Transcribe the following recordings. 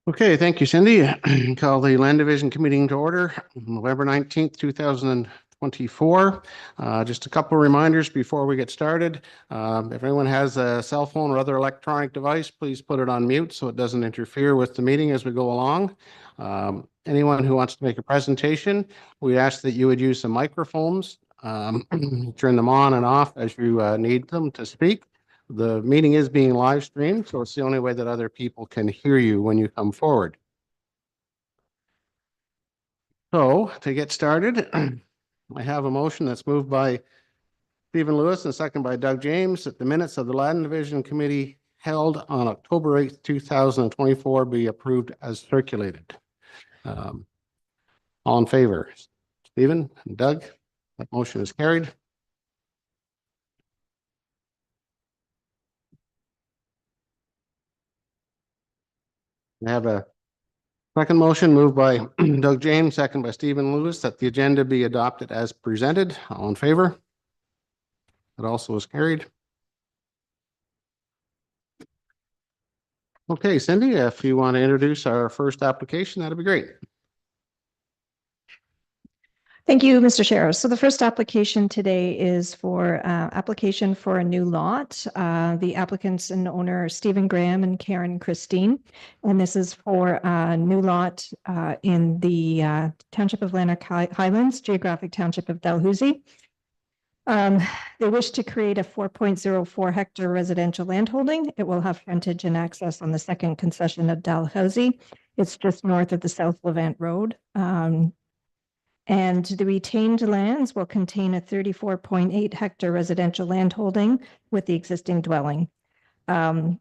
Okay, thank you, Cindy. Call the Land Division Committee to order, November 19th, 2024. Just a couple of reminders before we get started. If anyone has a cell phone or other electronic device, please put it on mute so it doesn't interfere with the meeting as we go along. Anyone who wants to make a presentation, we ask that you would use some microphones. Turn them on and off as you need them to speak. The meeting is being live streamed, so it's the only way that other people can hear you when you come forward. So to get started, I have a motion that's moved by Stephen Lewis and second by Doug James that the minutes of the Land Division Committee held on October 8th, 2024 be approved as circulated. All in favor? Stephen and Doug, that motion is carried. I have a second motion moved by Doug James, second by Stephen Lewis, that the agenda be adopted as presented. All in favor? That also is carried. Okay, Cindy, if you want to introduce our first application, that'd be great. Thank you, Mr. Chair. So the first application today is for application for a new lot. The applicants and owner are Stephen Graham and Karen Christine. And this is for a new lot in the Township of Lanark Highlands, geographic township of Dalhousie. They wish to create a 4.04 hectare residential landholding. It will have frontage and access on the second concession of Dalhousie. It's just north of the South Levant Road. And the retained lands will contain a 34.8 hectare residential landholding with the existing dwelling. The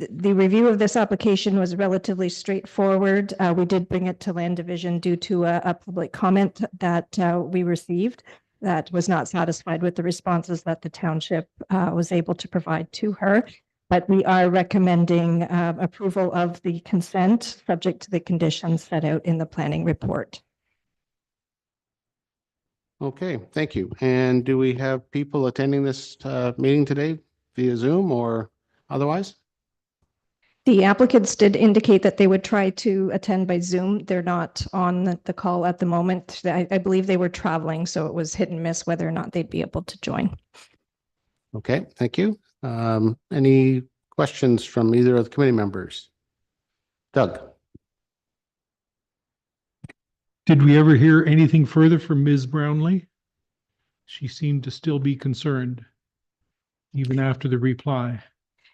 review of this application was relatively straightforward. We did bring it to Land Division due to a public comment that we received that was not satisfied with the responses that the township was able to provide to her. But we are recommending approval of the consent subject to the conditions set out in the planning report. Okay, thank you. And do we have people attending this meeting today via Zoom or otherwise? The applicants did indicate that they would try to attend by Zoom. They're not on the call at the moment. I believe they were traveling, so it was hit and miss whether or not they'd be able to join. Okay, thank you. Any questions from either of the committee members? Doug? Did we ever hear anything further from Ms. Brownlee? She seemed to still be concerned, even after the reply.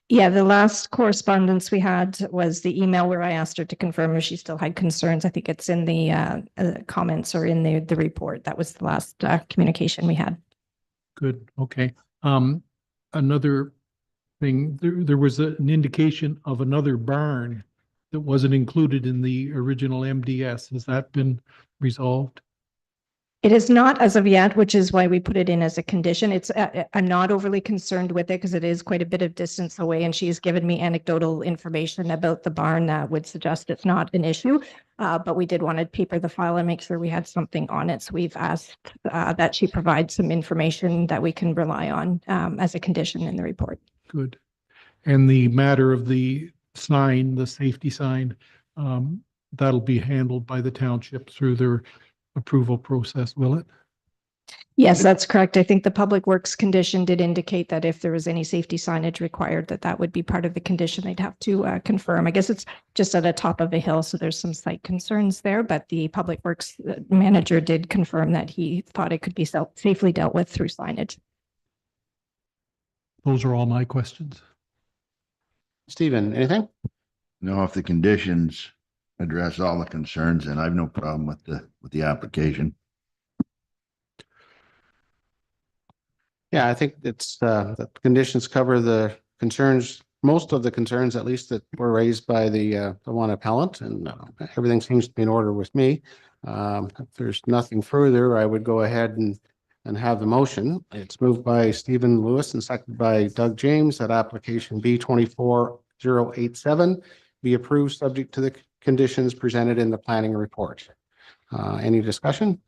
Yeah, the last correspondence we had was the email where I asked her to confirm if she still had concerns. I think it's in the comments or in the report. That was the last communication we had. Good, okay. Another thing, there was an indication of another barn that wasn't included in the original MDS. Has that been resolved? It is not as of yet, which is why we put it in as a condition. It's I'm not overly concerned with it because it is quite a bit of distance away, and she's given me anecdotal information about the barn that would suggest it's not an issue. But we did want to paper the file and make sure we had something on it. So we've asked that she provide some information that we can rely on as a condition in the report. Good. And the matter of the sign, the safety sign, that'll be handled by the township through their approval process, will it? Yes, that's correct. I think the Public Works condition did indicate that if there was any safety signage required, that would be part of the condition. They'd have to confirm. I guess it's just at the top of a hill, so there's some site concerns there, but the Public Works manager did confirm that he thought it could be safely dealt with through signage. Those are all my questions. Stephen, anything? No, if the conditions address all the concerns, then I have no problem with the application. Yeah, I think it's the conditions cover the concerns, most of the concerns, at least that were raised by the one appellant, and everything seems to be in order with me. If there's nothing further, I would go ahead and have the motion. It's moved by Stephen Lewis and seconded by Doug James that application B24087 be approved subject to the conditions presented in the planning report. Any discussion?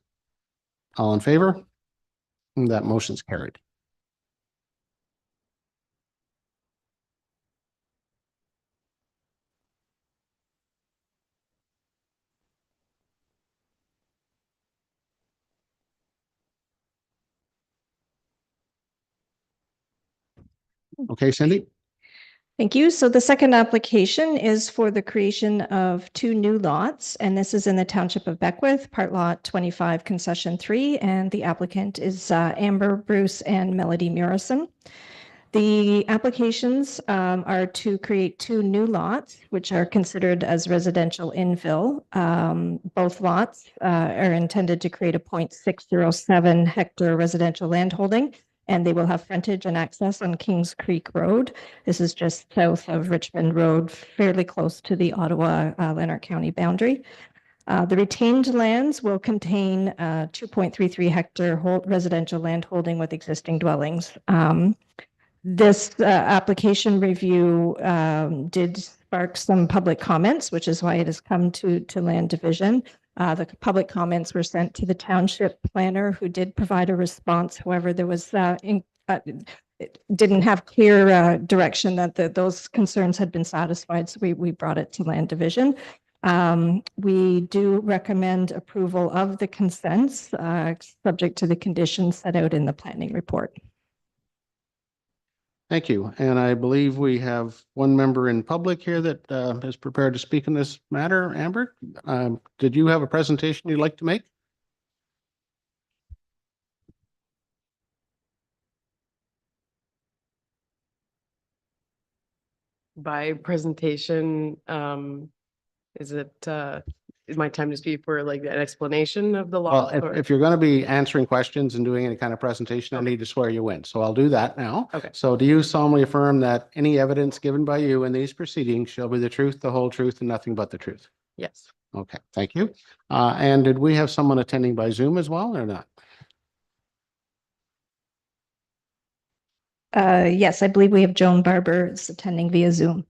All in favor? And that motion's carried. Okay, Cindy? Thank you. So the second application is for the creation of 2 new lots, and this is in the Township of Beckwith, Part Lot 25, Concession 3, and the applicant is Amber Bruce and Melody Murison. The applications are to create 2 new lots, which are considered as residential infill. Both lots are intended to create a 0.607 hectare residential landholding, and they will have frontage and access on Kings Creek Road. This is just south of Richmond Road, fairly close to the Ottawa-Lanark County boundary. The retained lands will contain 2.33 hectare residential land holding with existing dwellings. This application review did spark some public comments, which is why it has come to land division. The public comments were sent to the township planner, who did provide a response. However, there was it didn't have clear direction that those concerns had been satisfied, so we brought it to land division. We do recommend approval of the consents, subject to the conditions set out in the planning report. Thank you. And I believe we have one member in public here that is prepared to speak in this matter. Amber, did you have a presentation you'd like to make? By presentation, is my time to speak for like an explanation of the law? Well, if you're going to be answering questions and doing any kind of presentation, I need to swear you in. So I'll do that now. Okay. So do you solemnly affirm that any evidence given by you in these proceedings shall be the truth, the whole truth, and nothing but the truth? Yes. Okay, thank you. And did we have someone attending by Zoom as well or not? Yes, I believe we have Joan Barber is attending via Zoom.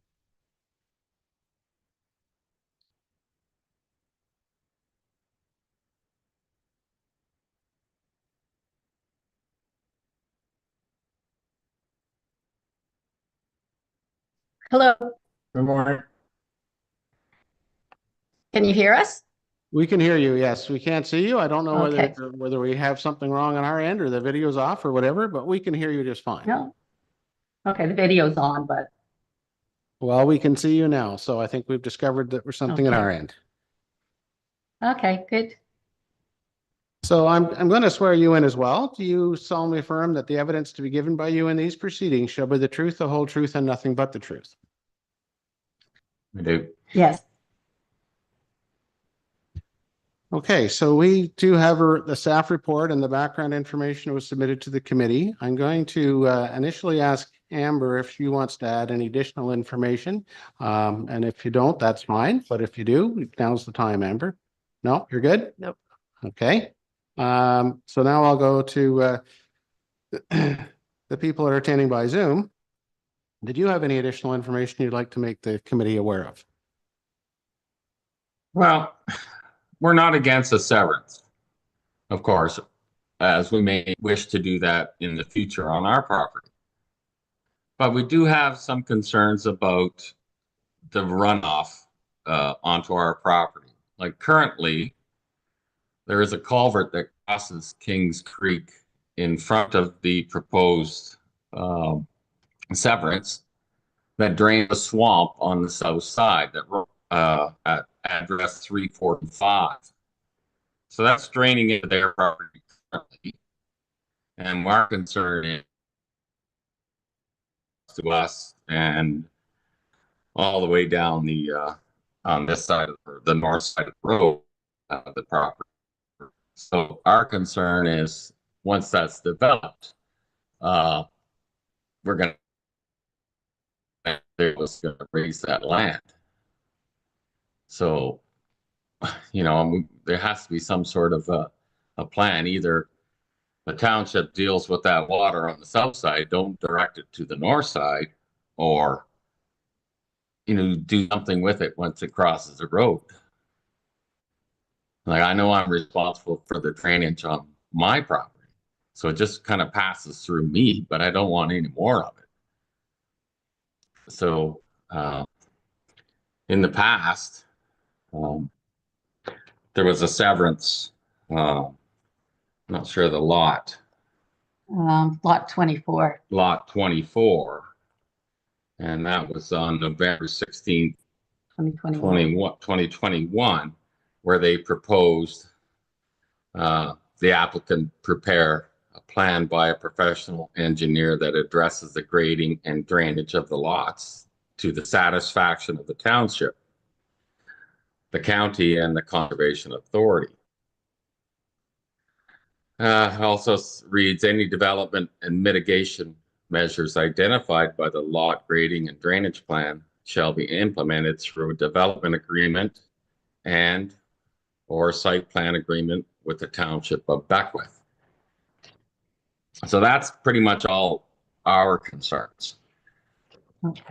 Hello, Good morning. can you hear us? We can hear you. Yes, we can't see you. I don't know Okay. whether we have something wrong on our end or the video's off or whatever, but we can hear you just fine. No. Okay, the video's on, but Well, we can see you now. So I think we've discovered that there's something at Okay. our end. okay, good. So I'm going to swear you in as well. Do you solemnly affirm that the evidence to be given by you in these proceedings shall be the truth, the whole truth, and nothing but the truth? I do. Yes. Okay, so we do have the staff report, and the background information was submitted to the committee. I'm going to initially ask Amber if she wants to add any additional information. And if you don't, that's fine. But if you do, now's the time, Amber. No, you're good? Nope. Okay. So now I'll go to the people that are attending by Zoom. Did you have any additional information you'd like to make the committee aware of? Well, we're not against a severance, of course, as we may wish to do that in the future on our property. But we do have some concerns about the runoff onto our property. Like currently, there is a culvert that crosses Kings Creek in front of the proposed severance that drains a swamp on the south side that at address 345. So that's draining into their property currently. And our concern is to us and all the way down the on this side of the north side of the road, the property. So our concern is once that's developed, we're going to raise that land. So, you know, there has to be some sort of a plan. Either the township deals with that water on the south side, don't direct it to the north side, or, you know, do something with it once it crosses the road. Like, I know I'm responsible for the drainage on my property, so it just kind of passes through me, but I don't want any more of it. So, in the past, there was a severance, not sure the lot. Lot 24. Lot 24, And that was on November 16th, 2021. 2021, where they proposed the applicant prepare a plan by a professional engineer that addresses the grading and drainage of the lots to the satisfaction of the township, the county, and the Conservation Authority. Also reads, any development and mitigation measures identified by the lot grading and drainage plan shall be implemented through a development agreement and or site plan agreement with the township of Beckwith. So that's pretty much all our concerns. Okay.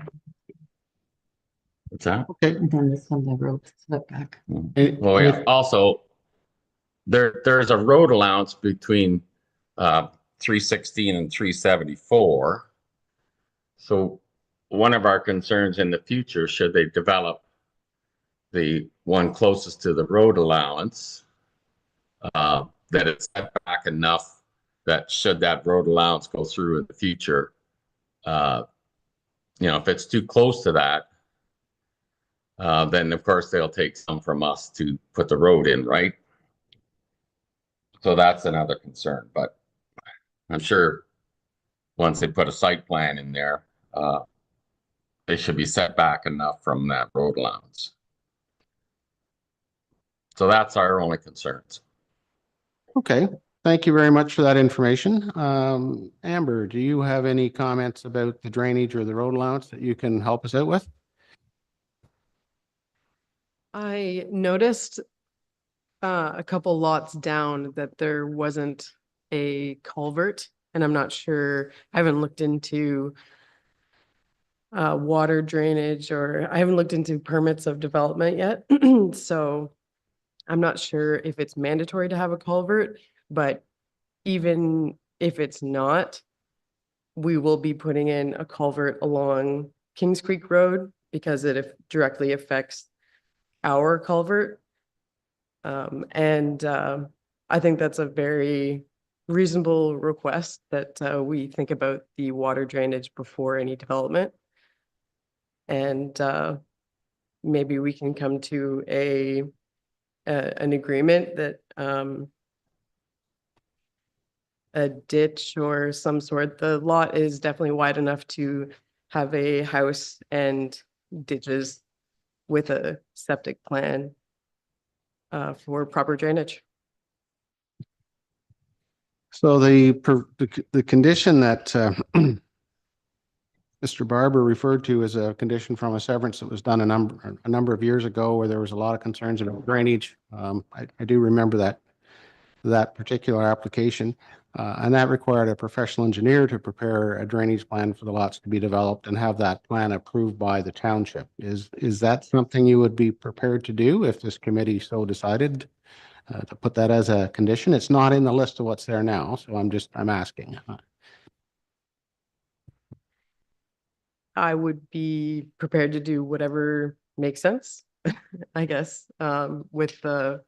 What's that? Okay. And then this one, the road setback. Oh, yeah. Also, there's a road allowance between 316 and 374. So one of our concerns in the future, should they develop the one closest to the road allowance, that it's set back enough that should that road allowance go through in the future, if it's too close to that, then of course they'll take some from us to put the road in, right? So that's another concern, but I'm sure once they put a site plan in there, they should be set back enough from that road allowance. So that's our only concerns. Okay, thank you very much for that information. Amber, do you have any comments about the drainage or the road allowance that you can help us out with? I noticed a couple lots down that there wasn't a culvert, and I'm not sure, I haven't looked into water drainage, or I haven't looked into permits of development yet. So I'm not sure if it's mandatory to have a culvert, but even if it's not, we will be putting in a culvert along Kings Creek Road because it directly affects our culvert. I think that's a very reasonable request that we think about the water drainage before any development. And maybe we can come to an agreement that a ditch or some sort. The lot is definitely wide enough to have a house and ditches with a septic plan for proper drainage. So the condition that Mr. Barber referred to as a condition from a severance that was done a number of years ago where there was a lot of concerns about drainage. I do remember that particular application, and that required a professional engineer to prepare a drainage plan for the lots to be developed and have that plan approved by the township. Is that something you would be prepared to do if this committee so decided to put that as a condition? It's not in the list of what's there now, so I'm asking. I would be prepared to do whatever makes sense, I guess, with the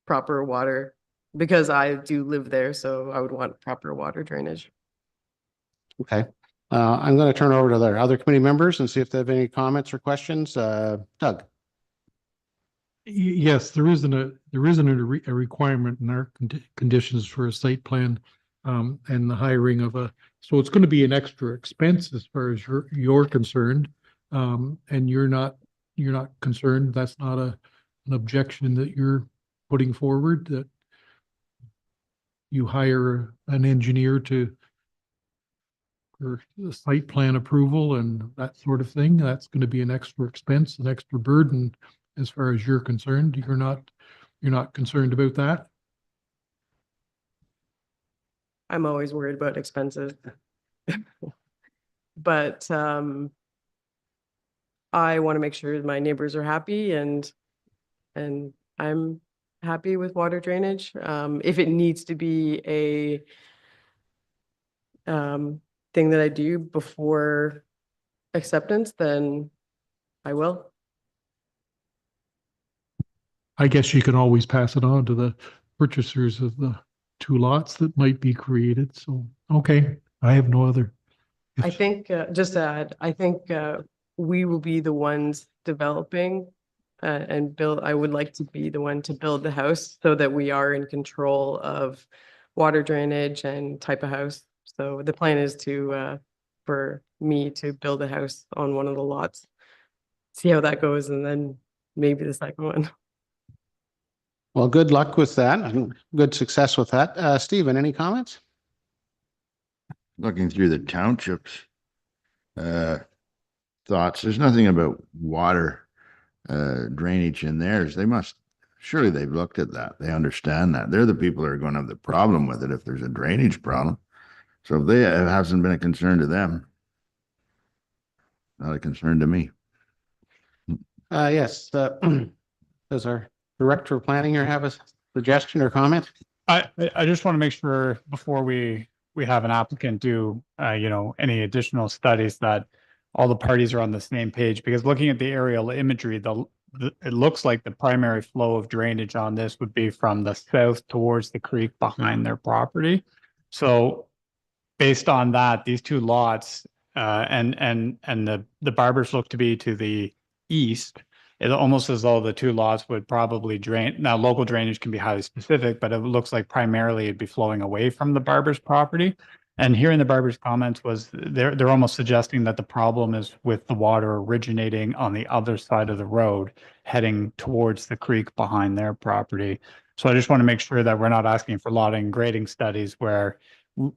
proper water, because I do live there, so I would want proper water drainage. Okay. I'm going to turn over to the other committee members and see if they have any comments or questions. Doug? Yes, there isn't a requirement in our conditions for a site plan and the hiring of so it's going to be an extra expense as far as you're concerned, and you're not concerned. That's not an objection that you're putting forward, that you hire an engineer for the site plan approval and that sort of thing. That's going to be an extra expense, an extra burden as far as you're concerned. You're not concerned about that? I'm always worried about expenses. But I want to make sure my neighbors are happy and I'm happy with water drainage. If it needs to be a thing that I do before acceptance, then I will. I guess you can always pass it on to the purchasers of the two lots that might be created. So, okay, I have no other I think, just to add, I think we will be the ones developing and build. I would like to be the one to build the house so that we are in control of water drainage and type of house. So the plan is to, for me to build a house on one of the lots, see how that goes, and then maybe the second one. Well, good luck with that and good success with that. Stephen, any comments? Looking through the townships, thoughts, there's nothing about water, drainage in theirs. Surely they've looked at that. They understand that. They're the people that are going to have the problem with it if there's a drainage problem. So if it hasn't been a concern to them, not a concern to me. Yes, does our director of planning here have a suggestion or comment? I just want to make sure before we have an applicant do, any additional studies that all the parties are on the same page, because looking at the aerial imagery, it looks like the primary flow of drainage on this would be from the south towards the creek behind their property. So based on that, these two lots, and the Barbers look to be to the east. It's almost as though the two lots would probably drain. Now, local drainage can be highly specific, but it looks like primarily it'd be flowing away from the Barbers property. And hearing the Barbers comments was they're almost suggesting that the problem is with the water originating on the other side of the road, heading towards the creek behind their property. So I just want to make sure that we're not asking for lot and grading studies where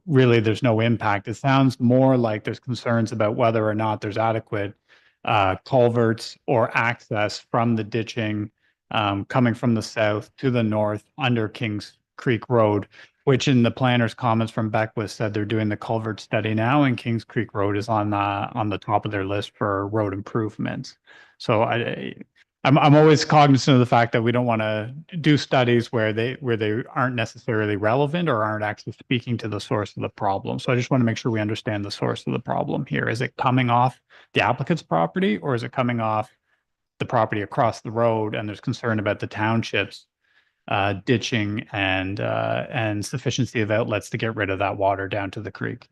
really there's no impact. It sounds more like there's concerns about whether or not there's adequate culverts or access from the ditching coming from the south to the north under Kings Creek Road, which in the planner's comments from Beckwith said they're doing the culvert study now, and Kings Creek Road is on the top of their list for road improvements. So I'm always cognizant of the fact that we don't want to do studies where they aren't necessarily relevant or aren't actually speaking to the source of the problem. So I just want to make sure we understand the source of the problem here. Is it coming off the applicant's property, or is it coming off the property across the road? And there's concern about the township's ditching and sufficiency of outlets to get rid of that water down to the creek.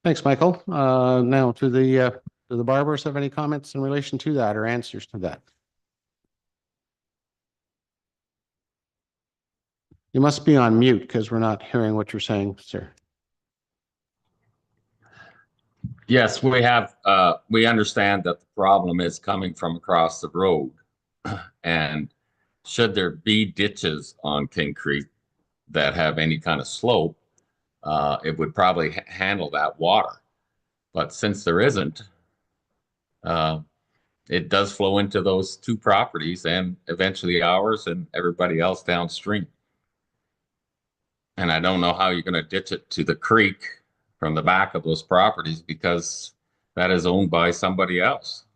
Thanks, Michael. Now do the Barbers have any comments in relation to that or answers to that? You must be on mute because we're not hearing what you're saying, sir. Yes, we understand that the problem is coming from across the road. And should there be ditches on King Creek that have any kind of slope, it would probably handle that water. But since there isn't, it does flow into those two properties and eventually ours and everybody else downstream. And I don't know how you're going to ditch it to the creek from the back of those properties, because that is owned by somebody else.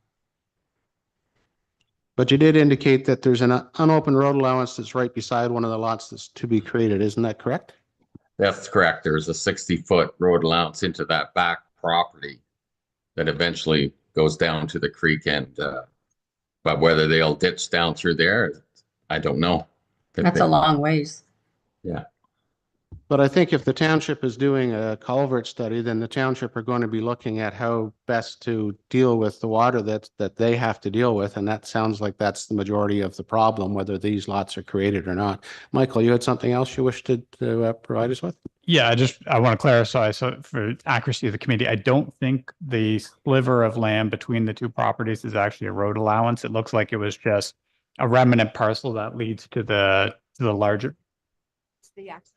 But you did indicate that there's an unopened road allowance that's right beside one of the lots that's to be created. Isn't that correct? That's correct. There's a 60-foot road allowance into that back property that eventually goes down to the creek, and but whether they'll ditch down through there, I don't know. That's a long ways. Yeah. But I think if the township is doing a culvert study, then the township are going to be looking at how best to deal with the water that they have to deal with. And that sounds like that's the majority of the problem, whether these lots are created or not. Michael, you had something else you wished to provide us with? Yeah, I want to clarify. So for accuracy of the committee, I don't think the sliver of land between the two properties is actually a road allowance. It looks like it was just a remnant parcel that leads to the larger. It's the access.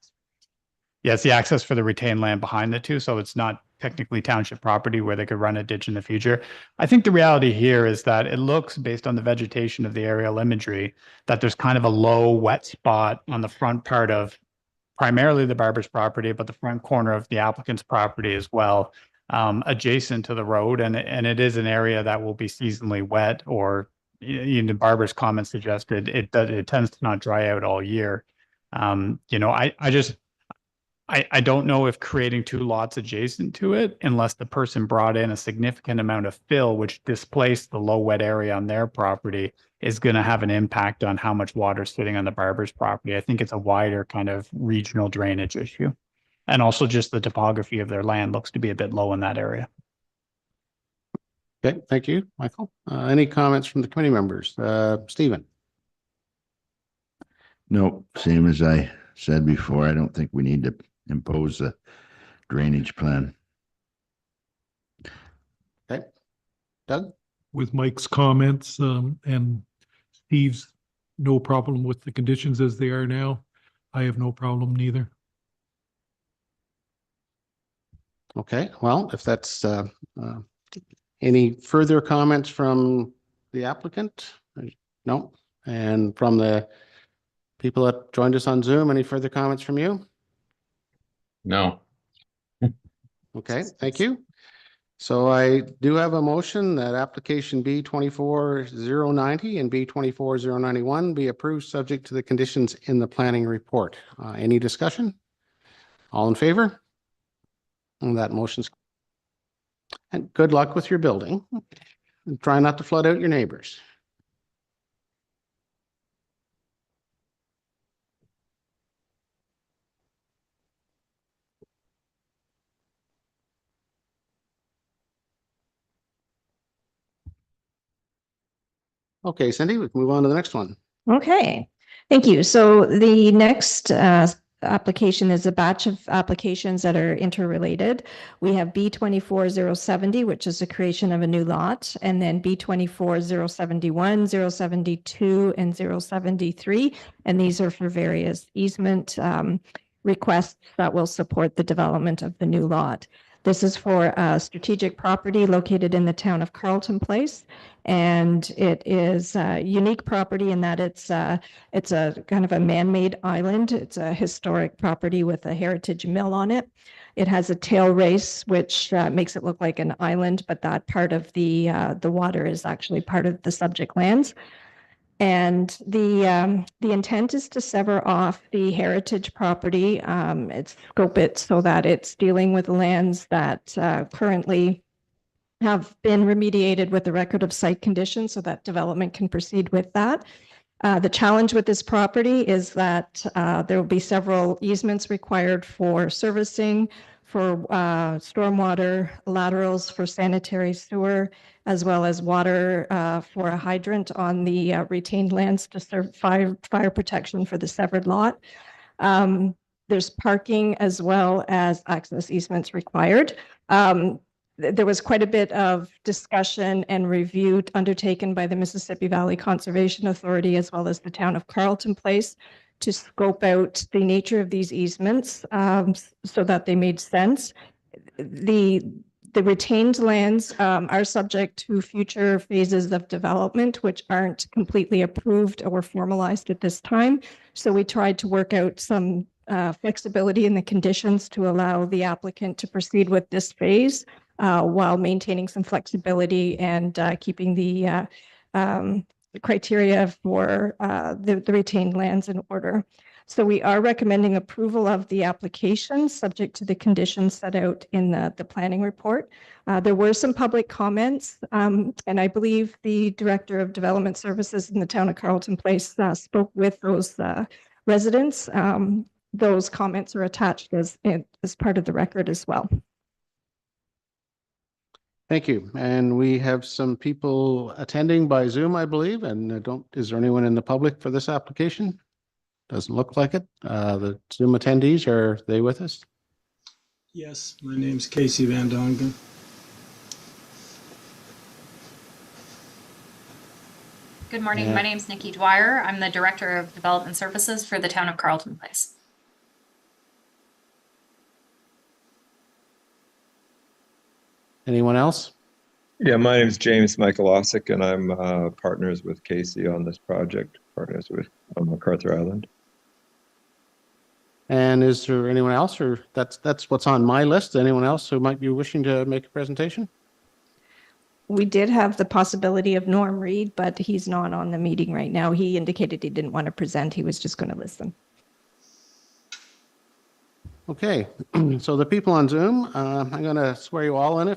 Yeah, it's the access for the retained land behind the two. So it's not technically township property where they could run a ditch in the future. I think the reality here is that it looks, based on the vegetation of the aerial imagery, that there's kind of a low wet spot on the front part of primarily the Barbers property, but the front corner of the applicant's property as well, adjacent to the road. And it is an area that will be seasonally wet, or the Barbers comment suggested it tends to not dry out all year. I don't know if creating two lots adjacent to it, unless the person brought in a significant amount of fill, which displaced the low wet area on their property, is going to have an impact on how much water is sitting on the Barbers property. I think it's a wider kind of regional drainage issue. And also just the topography of their land looks to be a bit low in that area. Okay, thank you, Michael. Any comments from the committee members? Stephen? No, same as I said before, I don't think we need to impose a drainage plan. Okay. Doug? With Mike's comments, and Steve's no problem with the conditions as they are now. I have no problem neither. Okay, well, if that's, any further comments from the applicant? No? And from the people that joined us on Zoom, any further comments from you? No. Okay, thank you. So I do have a motion that application B 24090 and B 24091 be approved subject to the conditions in the planning report. Any discussion? All in favor? And that motion's. And good luck with your building. And try not to flood out your neighbors. Okay, Cindy, we can move on to the next one. Okay, thank you. So the next application is a batch of applications that are interrelated. We have B 24070, which is the creation of a new lot, and then B 24071, 072, and 073. And these are for various easement requests that will support the development of the new lot. This is for a strategic property located in the town of Carleton Place. And it is a unique property in that it's a kind of a man-made island. It's a historic property with a heritage mill on it. It has a tail race, which makes it look like an island, but that part of the water is actually part of the subject lands. And the intent is to sever off the heritage property. It's scope it so that it's dealing with lands that currently have been remediated with the record of site conditions so that development can proceed with that. The challenge with this property is that there will be several easements required for servicing, for stormwater laterals, for sanitary sewer, as well as water for a hydrant on the retained lands to serve fire protection for the severed lot. There's parking as well as access easements required. There was quite a bit of discussion and review undertaken by the Mississippi Valley Conservation Authority as well as the town of Carleton Place to scope out the nature of these easements so that they made sense. The retained lands are subject to future phases of development, which aren't completely approved or formalized at this time. So we tried to work out some flexibility in the conditions to allow the applicant to proceed with this phase while maintaining some flexibility and keeping the criteria for the retained lands in order. So we are recommending approval of the application subject to the conditions set out in the planning report. There were some public comments, and I believe the Director of Development Services in the town of Carleton Place spoke with those residents. Those comments are attached as part of the record as well. Thank you. And we have some people attending by Zoom, I believe, and is there anyone in the public for this application? Doesn't look like it. The Zoom attendees, are they with us? Yes, my name's Casey Van Dongen. Good morning. Yeah. My name's Nikki Dwyer. I'm the Director of Development Services for the town of Carleton Place. Anyone else? Yeah, my name is James Michael Ossick, and I'm partners with Casey on this project, partners with on MacArthur Island. And is there anyone else, or that's what's on my list? Anyone else who might be wishing to make a presentation? We did have the possibility of Norm Reed, but he's not on the meeting right now. He indicated he didn't want to present. He was just going to listen. Okay, so the people on Zoom, I'm going to swear you all in.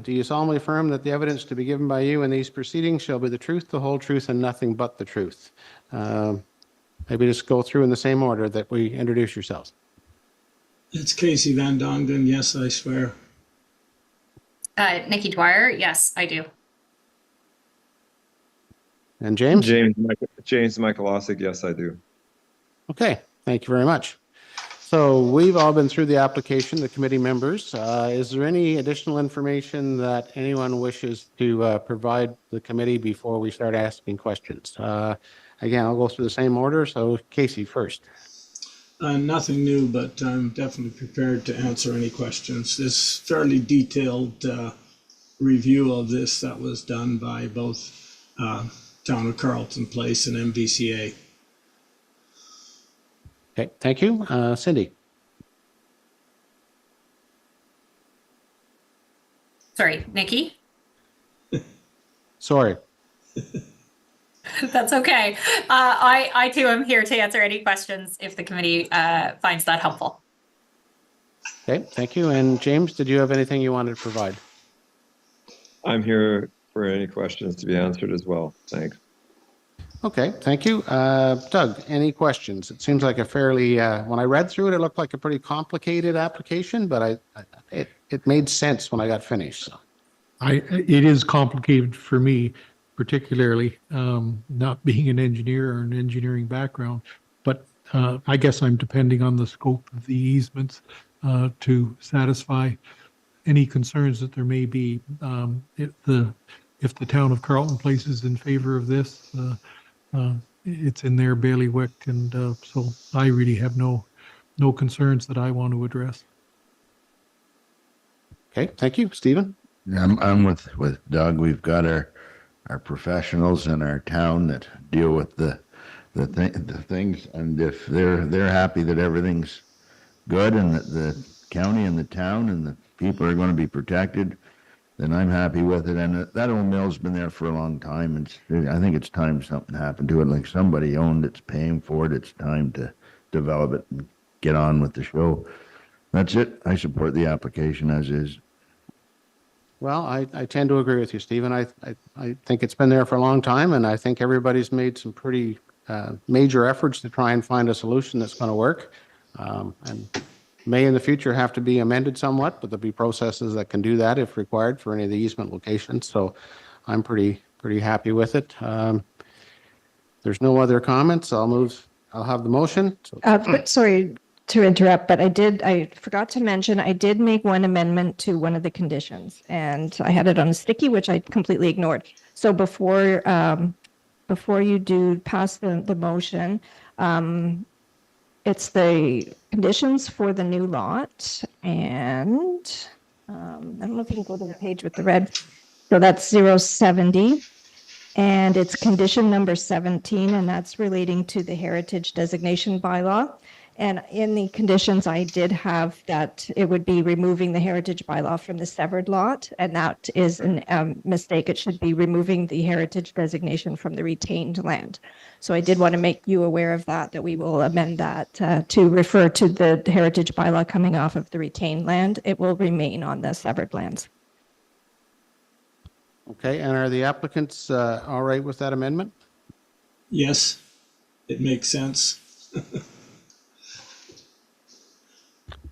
Do you solemnly affirm that the evidence to be given by you in these proceedings shall be the truth, the whole truth, and nothing but the truth? Maybe just go through in the same order that we introduce yourselves. It's Casey Van Dongen. Yes, I swear. Nikki Dwyer, yes, I do. And James? James Michalosik, yes, I do. Okay, thank you very much. So we've all been through the application, the committee members. Is there any additional information that anyone wishes to provide the committee before we start asking questions? Again, I'll go through the same order. So Casey first. Nothing new, but I'm definitely prepared to answer any questions. This fairly detailed review of this that was done by both Town of Carleton Place and MVCA. Okay, thank you. Cindy? Sorry, Nikki? Sorry. That's okay. I too am here to answer any questions if the committee finds that helpful. Okay, thank you. And James, did you have anything you wanted to provide? I'm here for any questions to be answered as well. Thanks. Okay, thank you. Doug, any questions? It seems like a fairly, when I read through it, it looked like a pretty complicated application, but it made sense when I got finished. So. It is complicated for me, particularly not being an engineer or an engineering background, but I guess I'm depending on the scope of the easements to satisfy any concerns that there may be. If the town of Carleton Place is in favor of this, it's in their bailiwick, and so I really have no concerns that I want to address. Okay, thank you. Stephen? I'm with Doug. We've got our professionals in our town that deal with the things, and if they're happy that everything's good and that the county and the town and the people are going to be protected, then I'm happy with it. And that old mill's been there for a long time, and I think it's time something happened to it. Like somebody owned it's paying for it. It's time to develop it and get on with the show. That's it. I support the application as is. Well, I tend to agree with you, Stephen. I think it's been there for a long time, and I think everybody's made some pretty major efforts to try and find a solution that's going to work. And may in the future have to be amended somewhat, but there'll be processes that can do that if required for any of the easement locations. So I'm pretty happy with it. There's no other comments. I'll have the motion. So. Sorry to interrupt, but I forgot to mention, I did make one amendment to one of the conditions, and I had it on a sticky, which I completely ignored. So before you do pass the motion, it's the conditions for the new lot, and I don't know if you can go to the page with the red. So that's 070, and it's condition number 17, and that's relating to the heritage designation bylaw. And in the conditions, I did have that it would be removing the heritage bylaw from the severed lot, and that is a mistake. It should be removing the heritage designation from the retained land. So I did want to make you aware of that we will amend that to refer to the heritage bylaw coming off of the retained land. It will remain on the severed lands. Okay, and are the applicants all right with that amendment? Yes, it makes sense.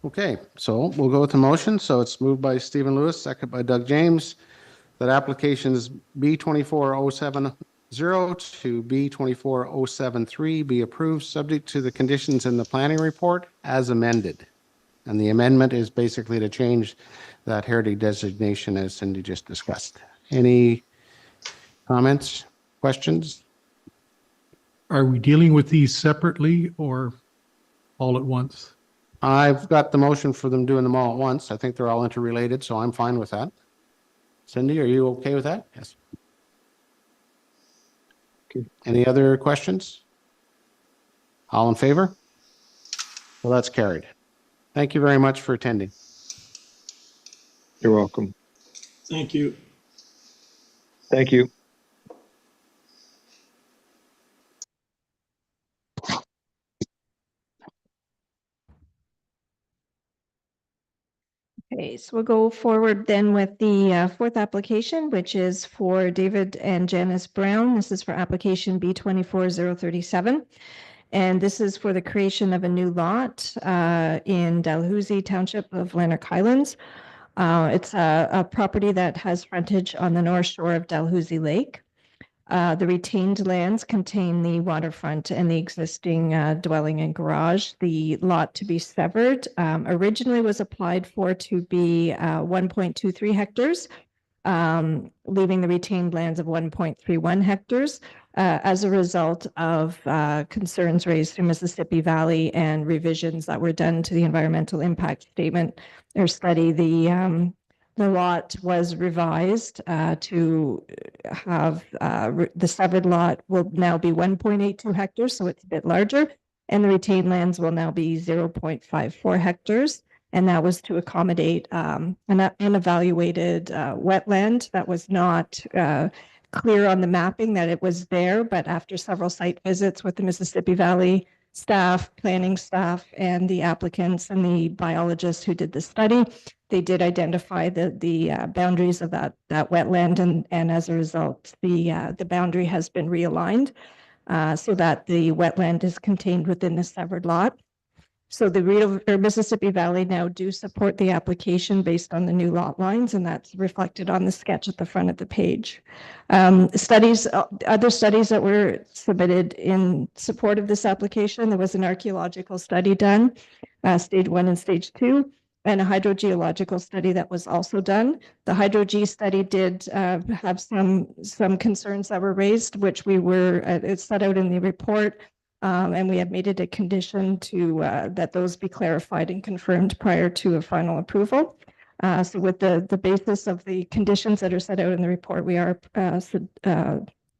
Okay, so we'll go with the motion. So it's moved by Stephen Lewis, second by Doug James, that applications B24070 to B24073 be approved subject to the conditions in the planning report as amended. And the amendment is basically to change that heritage designation as Cindy just discussed. Any comments, questions? Are we dealing with these separately or all at once? I've got the motion for them doing them all at once. I think they're all interrelated, so I'm fine with that. Cindy, are you okay with that? Yes. Okay. Any other questions? All in favor? Well, that's carried. Thank you very much for attending. You're welcome. Thank you. Thank you. Okay, so we'll go forward then with the fourth application, which is for David and Janice Brown. This is for application B24037. And this is for the creation of a new lot in Dalhousie Township of Lanark Highlands. It's a property that has frontage on the north shore of Dalhousie Lake. The retained lands contain the waterfront and the existing dwelling and garage. The lot to be severed originally was applied for to be 1.23 hectares, leaving the retained lands of 1.31 hectares. As a result of concerns raised through Mississippi Valley and revisions that were done to the environmental impact statement or study, the lot was revised to have the severed lot will now be 1.82 hectares, so it's a bit larger, and the retained lands will now be 0.54 hectares. And that was to accommodate an unevaluated wetland that was not clear on the mapping that it was there, but after several site visits with the Mississippi Valley staff, planning staff, and the applicants and the biologists who did the study, they did identify the boundaries of that wetland, and as a result, the boundary has been realigned so that the wetland is contained within the severed lot. So the Mississippi Valley now do support the application based on the new lot lines, and that's reflected on the sketch at the front of the page. Other studies that were submitted in support of this application, there was an archaeological study done, stage 1 and stage 2, and a hydrogeological study that was also done. The hydroge study did have some concerns that were raised, which it's set out in the report. And we have made it a condition to that those be clarified and confirmed prior to a final approval. So with the basis of the conditions that are set out in the report, we are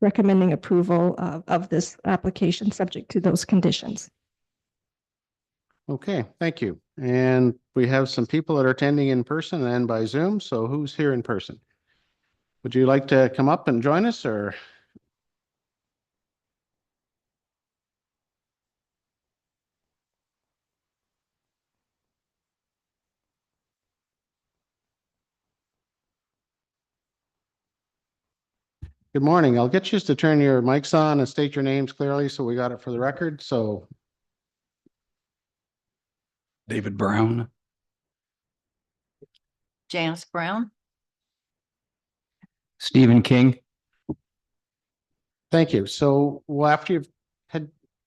recommending approval of this application subject to those conditions. Okay, thank you. And we have some people that are attending in person and by Zoom. So who's here in person? Would you like to come up and join us, or? Good morning. I'll get you to turn your mics on and state your names clearly so we got it for the record. So David Brown. Janice Brown. Stephen King. thank you. So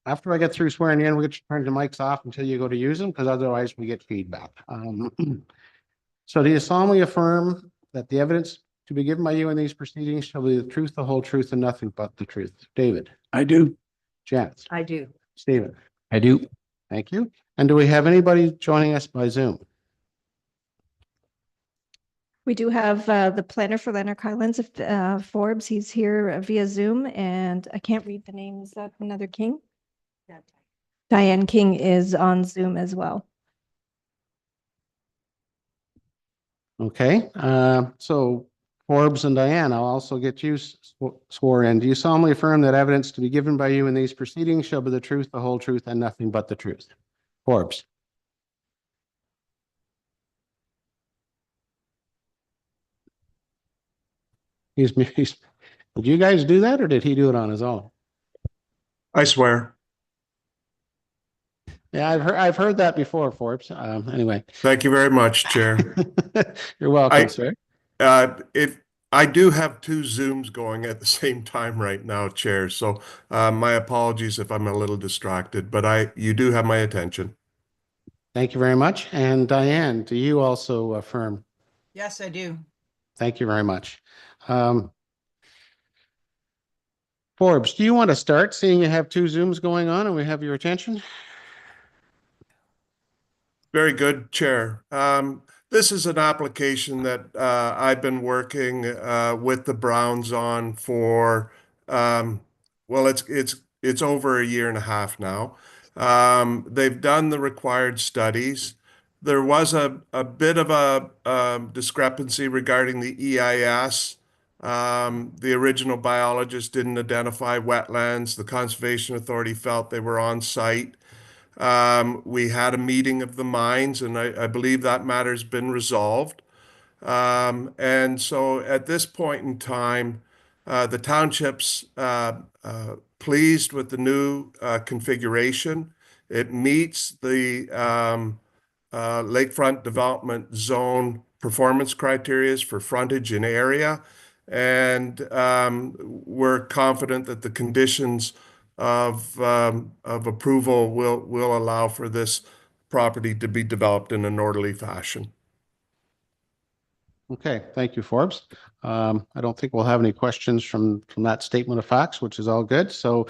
after I get through swearing you in, we'll get you to turn the mics off until you go to use them, because otherwise we get feedback. So do you solemnly affirm that the evidence to be given by you in these proceedings shall be the truth, the whole truth, and nothing but the truth? David? I do. Janice? I do. Stephen? I do. Thank you. And do we have anybody joining us by Zoom? We do have the planner for Lanark Highlands, Forbes. He's here via Zoom, and I can't read the name. Is that another King? Yeah. Diane King is on Zoom as well. Okay, so Forbes and Diane, I'll also get you swore in. Do you solemnly affirm that evidence to be given by you in these proceedings shall be the truth, the whole truth, and nothing but the truth? Forbes? Did you guys do that, or did he do it on his own? I swear. Yeah, I've heard that before, Forbes. Anyway. Thank you very much, Chair. You're welcome, sir. If I do have two Zooms going at the same time right now, Chair. So my apologies if I'm a little distracted, but you do have my attention. Thank you very much. And Diane, do you also affirm? Yes, I do. Thank you very much. Forbes, do you want to start, seeing you have two Zooms going on and we have your attention? Very good, Chair. This is an application that I've been working with the Browns on for, well, it's over a year and a half now. They've done the required studies. There was a bit of a discrepancy regarding the EIS. The original biologist didn't identify wetlands. The Conservation Authority felt they were on site. We had a meeting of the minds, and I believe that matter's been resolved. And so at this point in time, the township's pleased with the new configuration. It meets the lakefront development zone performance criteria for frontage and area. And we're confident that the conditions of approval will allow for this property to be developed in an orderly fashion. Okay, thank you, Forbes. I don't think we'll have any questions from that statement of facts, which is all good. So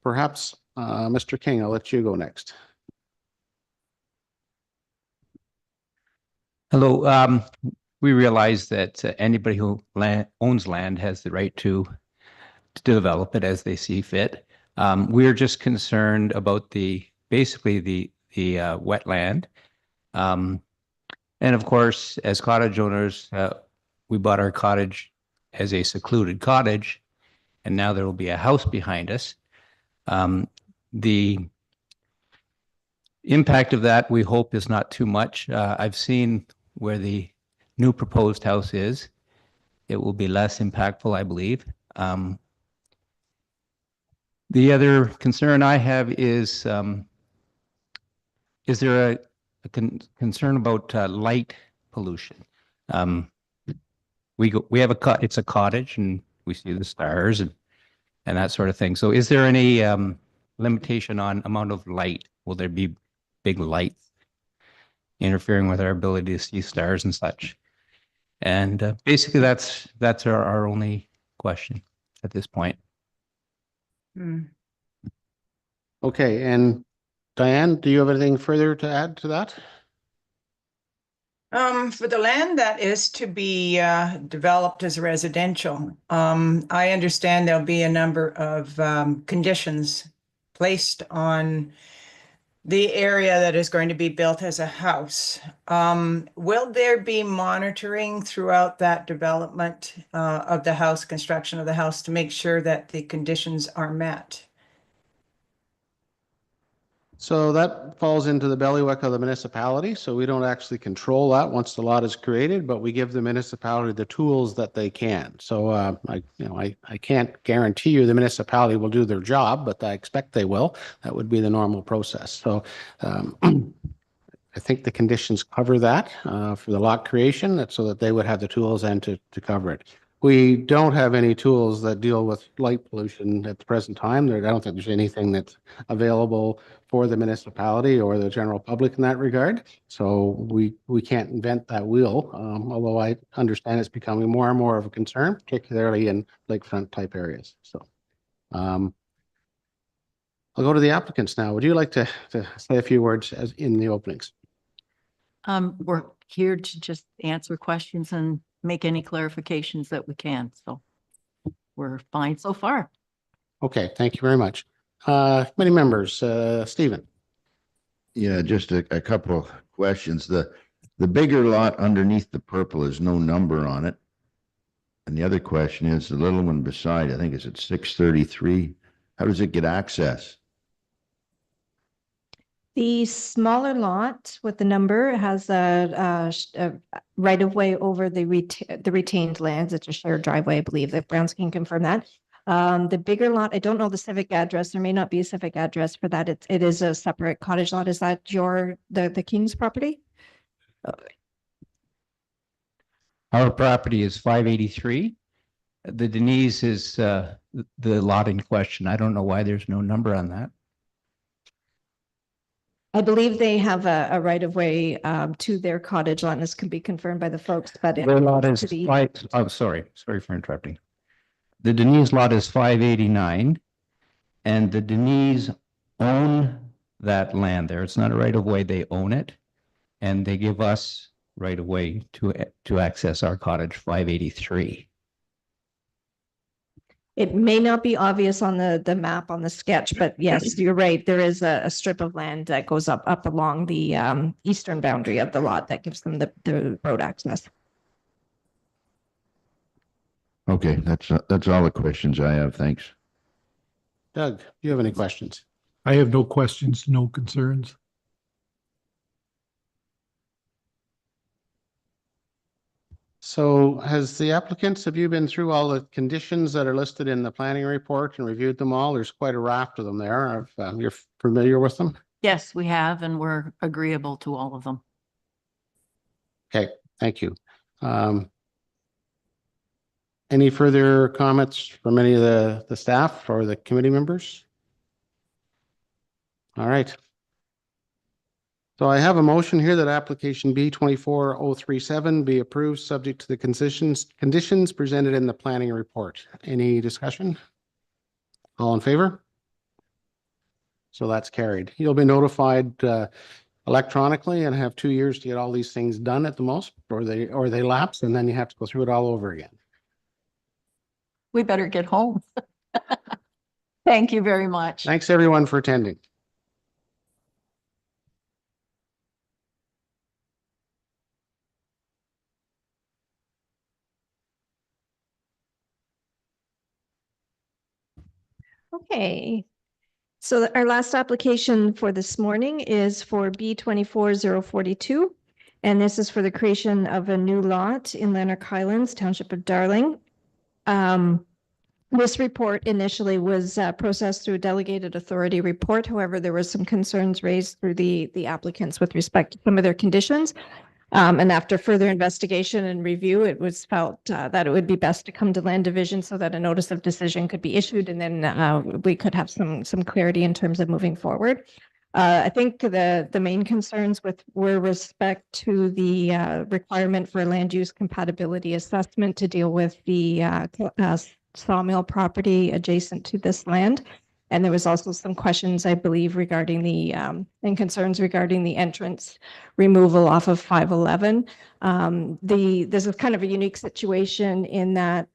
perhaps, Mr. King, I'll let you go next. Hello. We realize that anybody who owns land has the right to develop it as they see fit. We're just concerned about basically the wetland. And of course, as cottage owners, we bought our cottage as a secluded cottage, and now there will be a house behind us. The impact of that, we hope, is not too much. I've seen where the new proposed house is. It will be less impactful, I believe. The other concern I have is there a concern about light pollution? We have it's a cottage and we see the stars and that sort of thing. So is there any limitation on amount of light? Will there be big lights interfering with our ability to see stars and such? And basically that's our only question at this point. Okay, and Diane, do you have anything further to add to that? For the land that is to be developed as residential, I understand there'll be a number of conditions placed on the area that is going to be built as a house. Will there be monitoring throughout that development of the house, construction of the house, to make sure that the conditions are met? So that falls into the bailiwick of the municipality. So we don't actually control that once the lot is created, but we give the municipality the tools that they can. So I can't guarantee you the municipality will do their job, but I expect they will. That would be the normal process. So I think the conditions cover that for the lot creation, so that they would have the tools and to cover it. We don't have any tools that deal with light pollution at the present time. I don't think there's anything that's available for the municipality or the general public in that regard. So we can't invent that wheel, although I understand it's becoming more and more of a concern, particularly in lakefront type areas. So I'll go to the applicants now. Would you like to say a few words as in the openings? We're here to just answer questions and make any clarifications that we can. So we're fine so far. Okay, thank you very much. Committee members, Stephen. Yeah, just a couple of questions. The bigger lot underneath the purple is no number on it. And the other question is the little one beside, I think it's at 633. How does it get access? The smaller lot with the number has a right of way over the retained lands. It's a shared driveway, I believe. That Browns can confirm that. The bigger lot, I don't know the civic address. There may not be a civic address for that. It is a separate cottage lot. Is that the King's property? Okay. Our property is 583. The Denise is the lot in question. I don't know why there's no number on that. I believe they have a right of way to their cottage lot, and this can be confirmed by the folks, but their lot is sorry for interrupting. The Denise lot is 589, and the Denise own that land there. It's not a right of way, they own it, and they give us right of way to access our cottage 583. It may not be obvious on the map on the sketch, but yes, you're right. There is a strip of land that goes up along the eastern boundary of the lot that gives them the road access. Okay, that's all the questions I have. Thanks. Doug, do you have any questions? I have no questions, no concerns. So has the applicants, have you been through all the conditions that are listed in the planning report and reviewed them all? There's quite a raft of them there. You're familiar with them? Yes, we have, and we're agreeable to all of them. Okay, thank you. Any further comments from any of the staff or the committee members? All right. So I have a motion here that application B 24037 be approved, subject to the conditions presented in the planning report. Any discussion? All in favor? So that's carried. You'll be notified electronically and have 2 years to get all these things done at the most, or they lapse, and then you have to go through it all over again. We better get home. Thank you very much. Thanks everyone for attending. Okay. So our last application for this morning is for B 24042. And this is for the creation of a new lot in Lanark Highlands, Township of Darling. This report initially was processed through a delegated authority report. However, there were some concerns raised through the applicants with respect to some of their conditions. And after further investigation and review, it was felt that it would be best to come to land division so that a notice of decision could be issued, and then we could have some clarity in terms of moving forward. I think the main concerns were respect to the requirement for land use compatibility assessment to deal with the sawmill property adjacent to this land. And there was also some questions, I believe, regarding and concerns regarding the entrance removal off of 511. This is kind of a unique situation in that,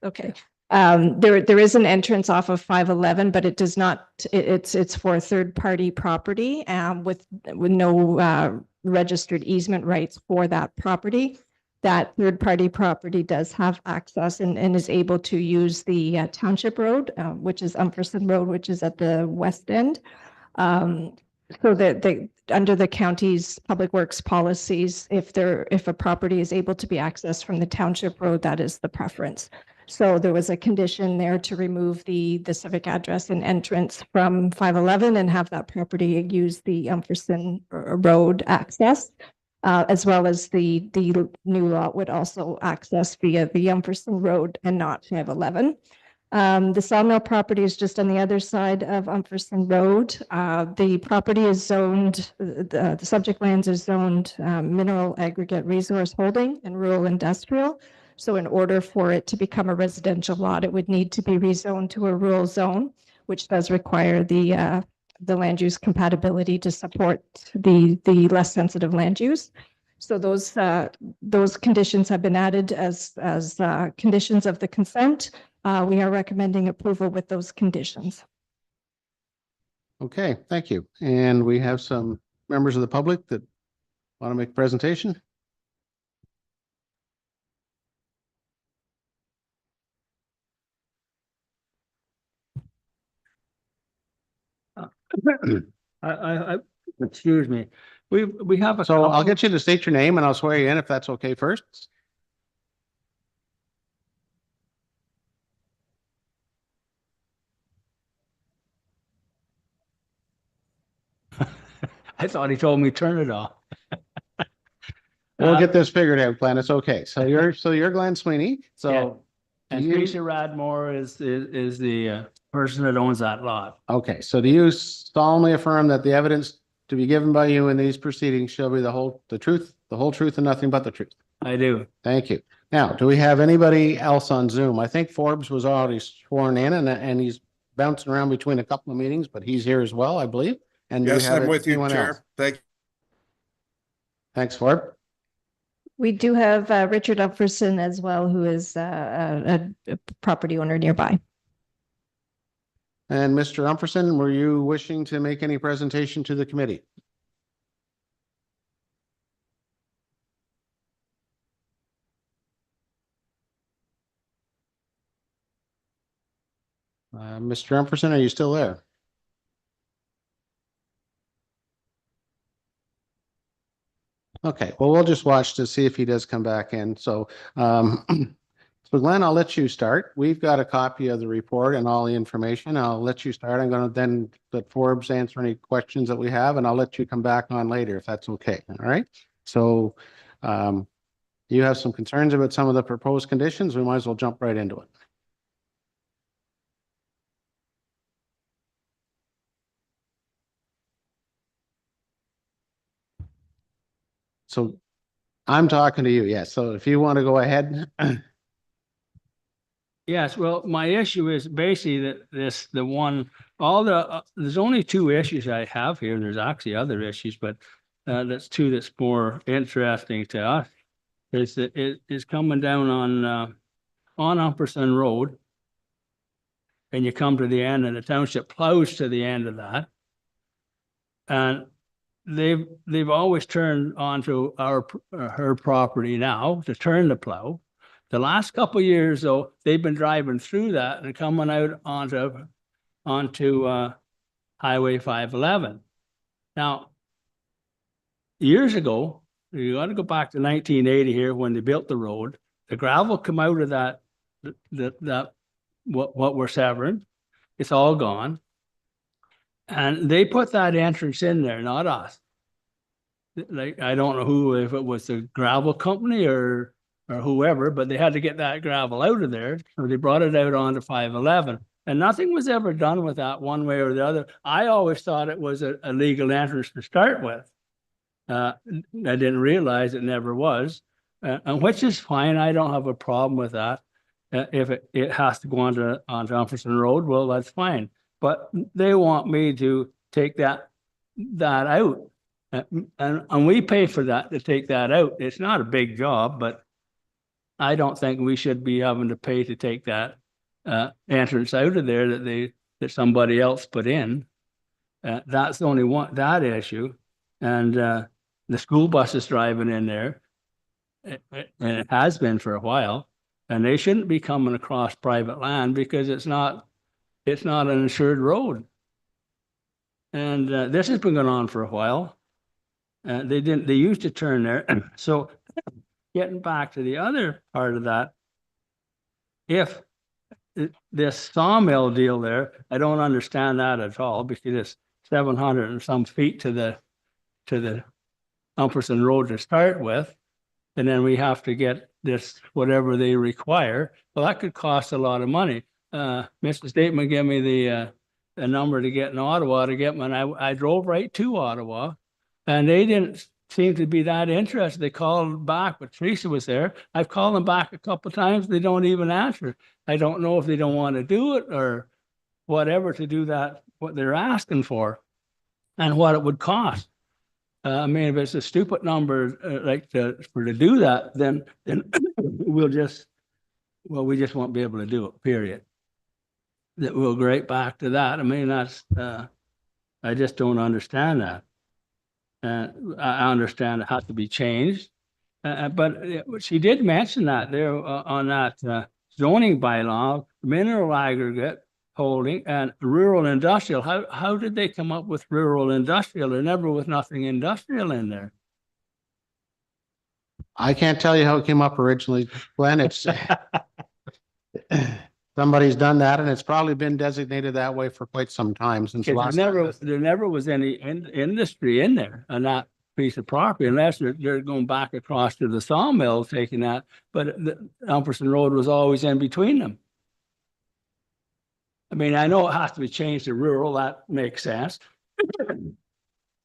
okay. There is an entrance off of 511, but it does not, it's for third-party property with no registered easement rights for that property. That third-party property does have access and is able to use the township road, which is Umferson Road, which is at the west end. So that under the county's public works policies, if a property is able to be accessed from the township road, that is the preference. So there was a condition there to remove the civic address and entrance from 511 and have that property use the Umferson Road access. As well as the new lot would also access via the Umferson Road and not 511. The sawmill property is just on the other side of Umferson Road. The property is zoned, the subject lands is zoned mineral aggregate resource holding and rural industrial. So in order for it to become a residential lot, it would need to be rezoned to a rural zone, which does require the land use compatibility to support the less sensitive land use. So those conditions have been added as conditions of the consent. We are recommending approval with those conditions. Okay, thank you. And we have some members of the public that want to make a presentation. Excuse me. We have a. So I'll get you to state your name and I'll swear you in if that's okay first. I thought he told me turn it off. We'll get this figured out, Glenn. It's okay. So you're Glenn Sweeney. So Yeah. And Teresa Radmore is the person that owns that lot. okay. So do you solemnly affirm that the evidence to be given by you in these proceedings shall be the whole truth, and nothing but the truth? I do. Thank you. Now, do we have anybody else on Zoom? I think Forbes was already sworn in and he's bouncing around between a couple of meetings, but he's here as well, I believe. And do we Yes, have I'm with you, anyone Chair. else? Thank you. Thanks, Forbes. We do have Richard Upferson as well, who is a property owner nearby. And Mr. Umferson, were you wishing to make any presentation to the committee? Mr. Umferson, are you still there? Okay, well, we'll just watch to see if he does come back in. So, so Glenn, I'll let you start. We've got a copy of the report and all the information. I'll let you start. I'm going to then let Forbes answer any questions that we have, and I'll let you come back on later if that's okay. All right. So, you have some concerns about some of the proposed conditions. We might as well jump right into it. So I'm talking to you. Yes. So if you want to go ahead. Yes, well, my issue is basically that there's only two issues I have here. There's actually other issues, but that's two that's more interesting to us. Is that it is coming down on Umperson Road, and you come to the end, and the township plows to the end of that, and they've always turned onto her property now to turn the plow. The last couple of years, though, they've been driving through that and coming out onto Highway 511. Now, years ago, you got to go back to 1980 here when they built the road. The gravel come out of that what we're severing. It's all gone, and they put that entrance in there, not us. Like, I don't know who, if it was the gravel company or whoever, but they had to get that gravel out of there. So they brought it out onto 511, and nothing was ever done with that one way or the other. I always thought it was a legal entrance to start with. I didn't realize it never was, and which is fine. I don't have a problem with that. If it has to go onto Umperson Road, well, that's fine. But they want me to take that out, and we pay for that to take that out. It's not a big job, but I don't think we should be having to pay to take that entrance out of there that somebody else put in. That's the only one, that issue. And the school bus is driving in there, and it has been for a while, and they shouldn't be coming across private land because it's not an insured road. And this has been going on for a while. They used to turn there. So getting back to the other part of that, if this sawmill deal there, I don't understand that at all, because it's 700 and some feet to the Umperson Road to start with, and then we have to get this whatever they require. Well, that could cost a lot of money. Mr. Stateman gave me the number to get in Ottawa to get me, and I drove right to Ottawa, and they didn't seem to be that interested. They called back, but Teresa was there. I've called them back a couple of times. They don't even answer. I don't know if they don't want to do it or whatever to do that, what they're asking for and what it would cost. I mean, if it's a stupid number for to do that, then we just won't be able to do it, period. That we'll go right back to that. I mean, that's, I just don't understand that. I understand it has to be changed, but she did mention that there on that zoning bylaw, mineral aggregate holding and rural industrial. How did they come up with rural industrial? There never was nothing industrial in there. I can't tell you how it came up originally, Glenn. It's somebody's done that, and it's probably been designated that way for quite some time since last. There never was any industry in there on that piece of property, unless they're going back across to the sawmill taking that. But the Umperson Road was always in between them. I mean, I know it has to be changed to rural. That makes sense. And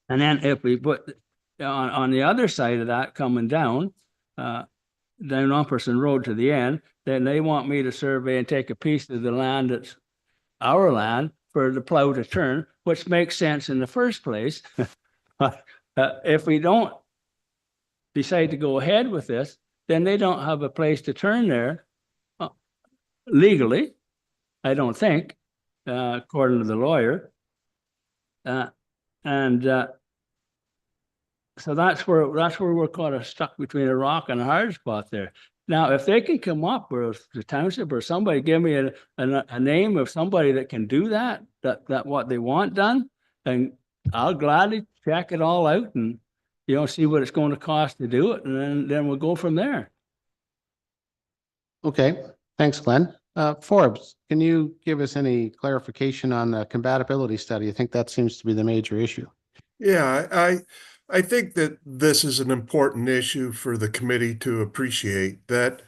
then if we put on the other side of that coming down Umperson Road to the end, then they want me to survey and take a piece of the land that's our land for the plow to turn, which makes sense in the first place. But if we don't decide to go ahead with this, then they don't have a place to turn there legally, I don't think, according to the lawyer. So that's where we're kind of stuck between a rock and a hard spot there. Now, if they can come up with the township or somebody, give me a name of somebody that can do that what they want done, and I'll gladly check it all out and you know, see what it's going to cost to do it, and then we'll go from there. Okay, thanks, Glenn. Forbes, can you give us any clarification on the compatibility study? I think that seems to be the major issue. Yeah, I think that this is an important issue for the committee to appreciate, that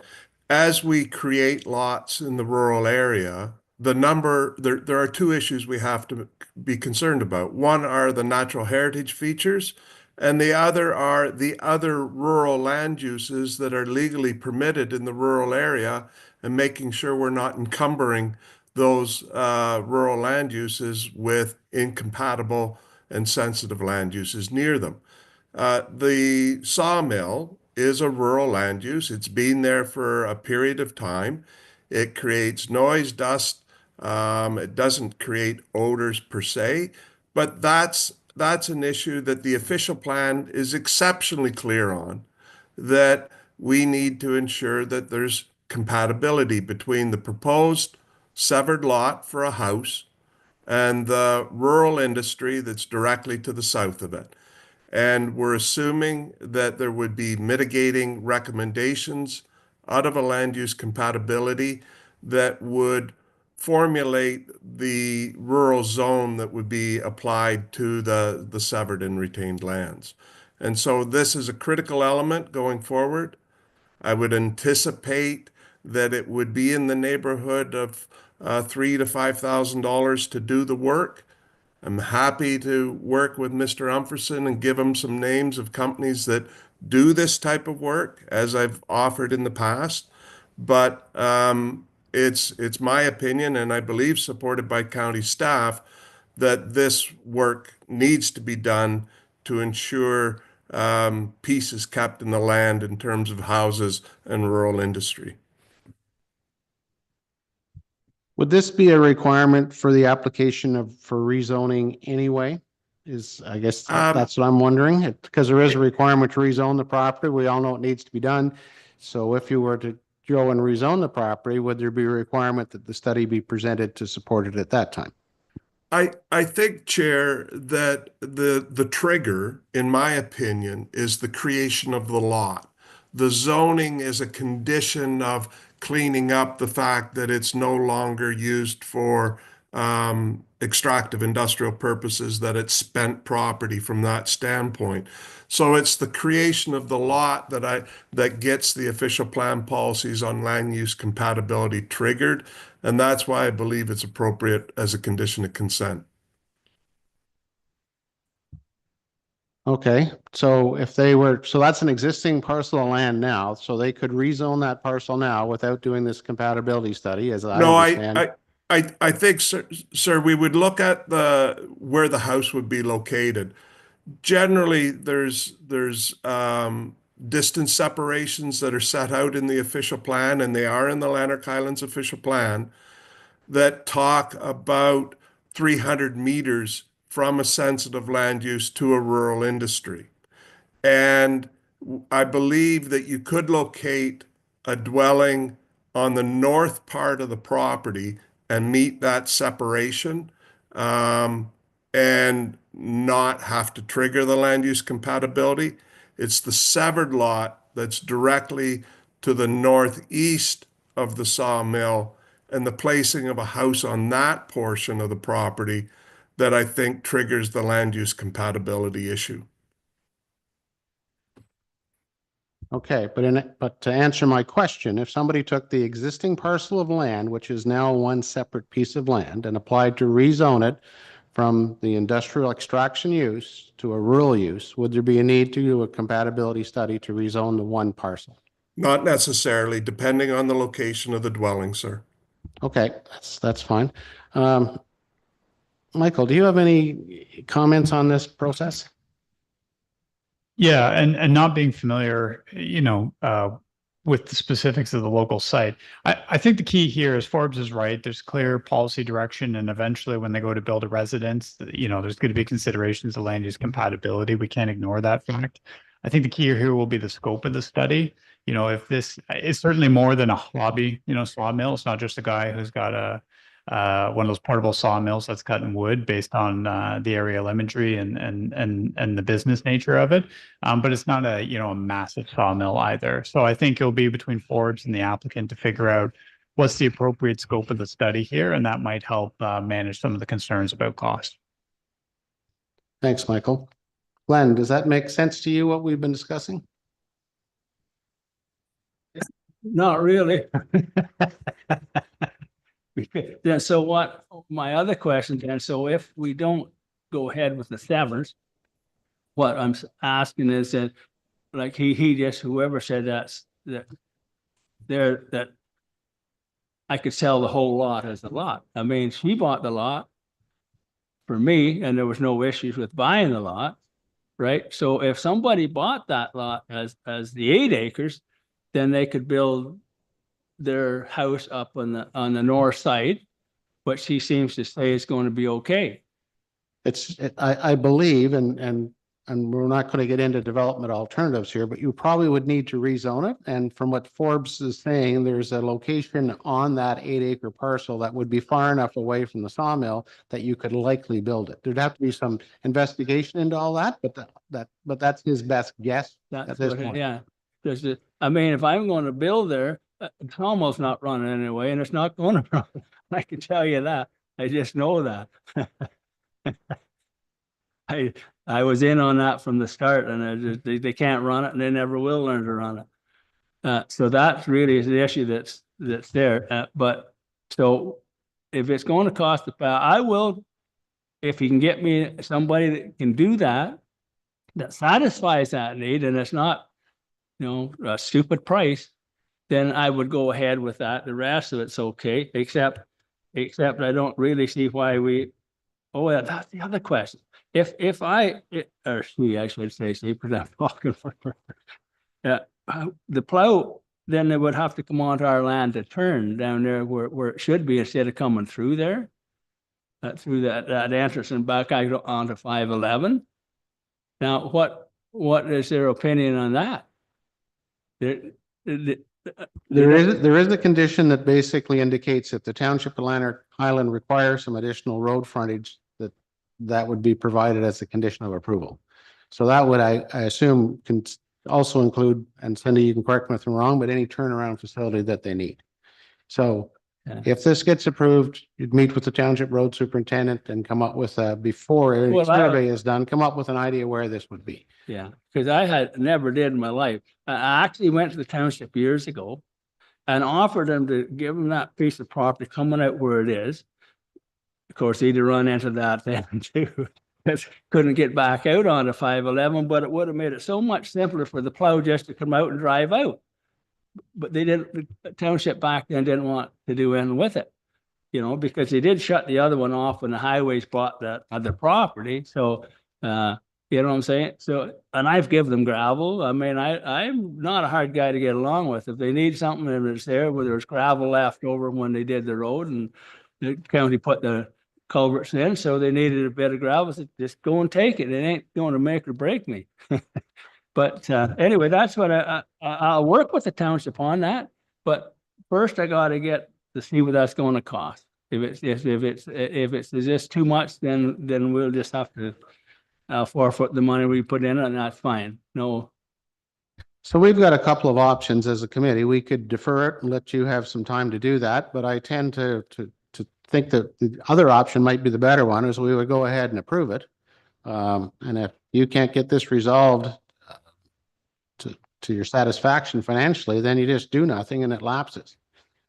as we create lots in the rural area, there are two issues we have to be concerned about. One are the natural heritage features, and the other are the other rural land uses that are legally permitted in the rural area, and making sure we're not encumbering those rural land uses with incompatible and sensitive land uses near them. The sawmill is a rural land use. It's been there for a period of time. It creates noise, dust. It doesn't create odors per se, but that's an issue that the official plan is exceptionally clear on, that we need to ensure that there's compatibility between the proposed severed lot for a house and the rural industry that's directly to the south of it. And we're assuming that there would be mitigating recommendations out of a land use compatibility that would formulate the rural zone that would be applied to the severed and retained lands. And so this is a critical element going forward. I would anticipate that it would be in the neighborhood of $3,000 to $5,000 to do the work. I'm happy to work with Mr. Umferson and give him some names of companies that do this type of work, as I've offered in the past. But it's my opinion, and I believe supported by county staff, that this work needs to be done to ensure peace is kept in the land in terms of houses and rural industry. Would this be a requirement for the application for rezoning anyway? I guess that's what I'm wondering, because there is a requirement to rezone the property. We all know it needs to be done. So if you were to go and rezone the property, would there be a requirement that the study be presented to support it at that time? I think, Chair, that the trigger, in my opinion, is the creation of the lot. The zoning is a condition of cleaning up the fact that it's no longer used for extractive industrial purposes, that it's spent property from that standpoint. So it's the creation of the lot that gets the official plan policies on land use compatibility triggered, and that's why I believe it's appropriate as a condition of consent. Okay, so that's an existing parcel of land now, so they could rezone that parcel now without doing this compatibility study, as I understand. I think, sir, we would look at where the house would be located. Generally, there's distance separations that are set out in the official plan, and they are in the Lanark Highlands official plan, that talk about 300 meters from a sensitive land use to a rural industry. And I believe that you could locate a dwelling on the north part of the property and meet that separation, and not have to trigger the land use compatibility. It's the severed lot that's directly to the northeast of the sawmill and the placing of a house on that portion of the property that I think triggers the land use compatibility issue. Okay, but to answer my question, if somebody took the existing parcel of land, which is now one separate piece of land, and applied to rezone it from the industrial extraction use to a rural use, would there be a need to do a compatibility study to rezone the one parcel? Not necessarily, depending on the location of the dwelling, sir. Okay, that's fine. Michael, do you have any comments on this process? Yeah, and not being familiar, with the specifics of the local site. I think the key here is Forbes is right. There's clear policy direction, and eventually when they go to build a residence, there's going to be considerations of land use compatibility. We can't ignore that fact. I think the key here will be the scope of the study. If this is certainly more than a hobby, sawmill. It's not just a guy who's got one of those portable sawmills that's cutting wood based on the aerial imagery and the business nature of it. But it's not a, you know, a massive sawmill either. So I think it'll be between Forbes and the applicant to figure out what's the appropriate scope of the study here, and that might help manage some of the concerns about cost. Thanks, Michael. Glenn, does that make sense to you, what we've been discussing? Not really. Then, so what, my other question then, so if we don't go ahead with the severance, what I'm asking is that, like he just, whoever said that I could sell the whole lot as a lot. I mean, she bought the lot for me and there was no issues with buying the lot, right? So if somebody bought that lot as the 8 acres, then they could build their house up on the north side, but she seems to say it's going to be okay. I believe, and we're not going to get into development alternatives here, but you probably would need to rezone it. And from what Forbes is saying, there's a location on that 8-acre parcel that would be far enough away from the sawmill that you could likely build it. There'd have to be some investigation into all that, but that's his best guess at this point. Yeah. I mean, if I'm going to build there, it's almost not running anyway, and it's not going to run. I can tell you that. I just know that. I was in on that from the start, and they can't run it, and they never will learn to run it. So that's really the issue that's there. But so if it's going to cost I will, if you can get me somebody that can do that satisfies that need, and it's not, you know, a stupid price, then I would go ahead with that. The rest of it's okay, except I don't really see why that's the other question. If I, or she, I should say, because I'm talking for her. The plow, then it would have to come onto our land to turn down there where it should be, instead of coming through there, through that entrance and back out onto 511. Now, what is their opinion on that? There is a condition that basically indicates that the Township of Highland requires some additional road frontage that would be provided as a condition of approval. So that would, I assume, can also include, and Cindy, you can correct me if I'm wrong, but any turnaround facility that they need. So if this gets approved, you'd meet with the township road superintendent and come up with before any survey is done, come up with an idea where this would be. Yeah, because I had never did in my life. I actually went to the township years ago and offered them to give them that piece of property coming out where it is. Of course, he'd run into that then too. Couldn't get back out onto 511, but it would have made it so much simpler for the plow just to come out and drive out. But they didn't, the township back then didn't want to do anything with it, you know, because they did shut the other one off when the highways bought that other property. So, you know what I'm saying? So, and I've given them gravel. I mean, I'm not a hard guy to get along with. If they need something and it's there, where there's gravel left over when they did the road and the county put the culverts in, so they needed a bit of gravel, so just go and take it. It ain't going to make or break me. But anyway, that's what I'll work with the township on that. But first, I got to get to see what that's going to cost. If it's just too much, then we'll just have to forfeit the money we put in, and that's fine. No. So we've got a couple of options as a committee. We could defer it and let you have some time to do that, but I tend to think that the other option might be the better one, is we would go ahead and approve it. And if you can't get this resolved to your satisfaction financially, then you just do nothing and it lapses.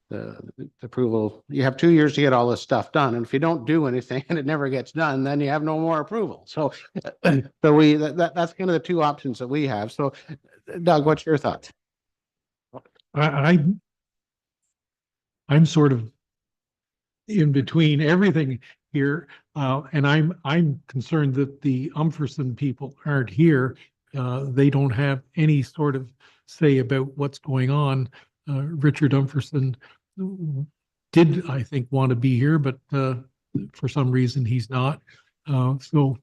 The approval, you have 2 years to get all this stuff done. And if you don't do anything and it never gets done, then you have no more approval. So, that's kind of the two options that we have. So Doug, what's your thoughts? I'm sort of in between everything here, and I'm concerned that the Umferson people aren't here. They don't have any sort of say about what's going on. Richard Umferson did, I think, want to be here, but for some reason he's not. So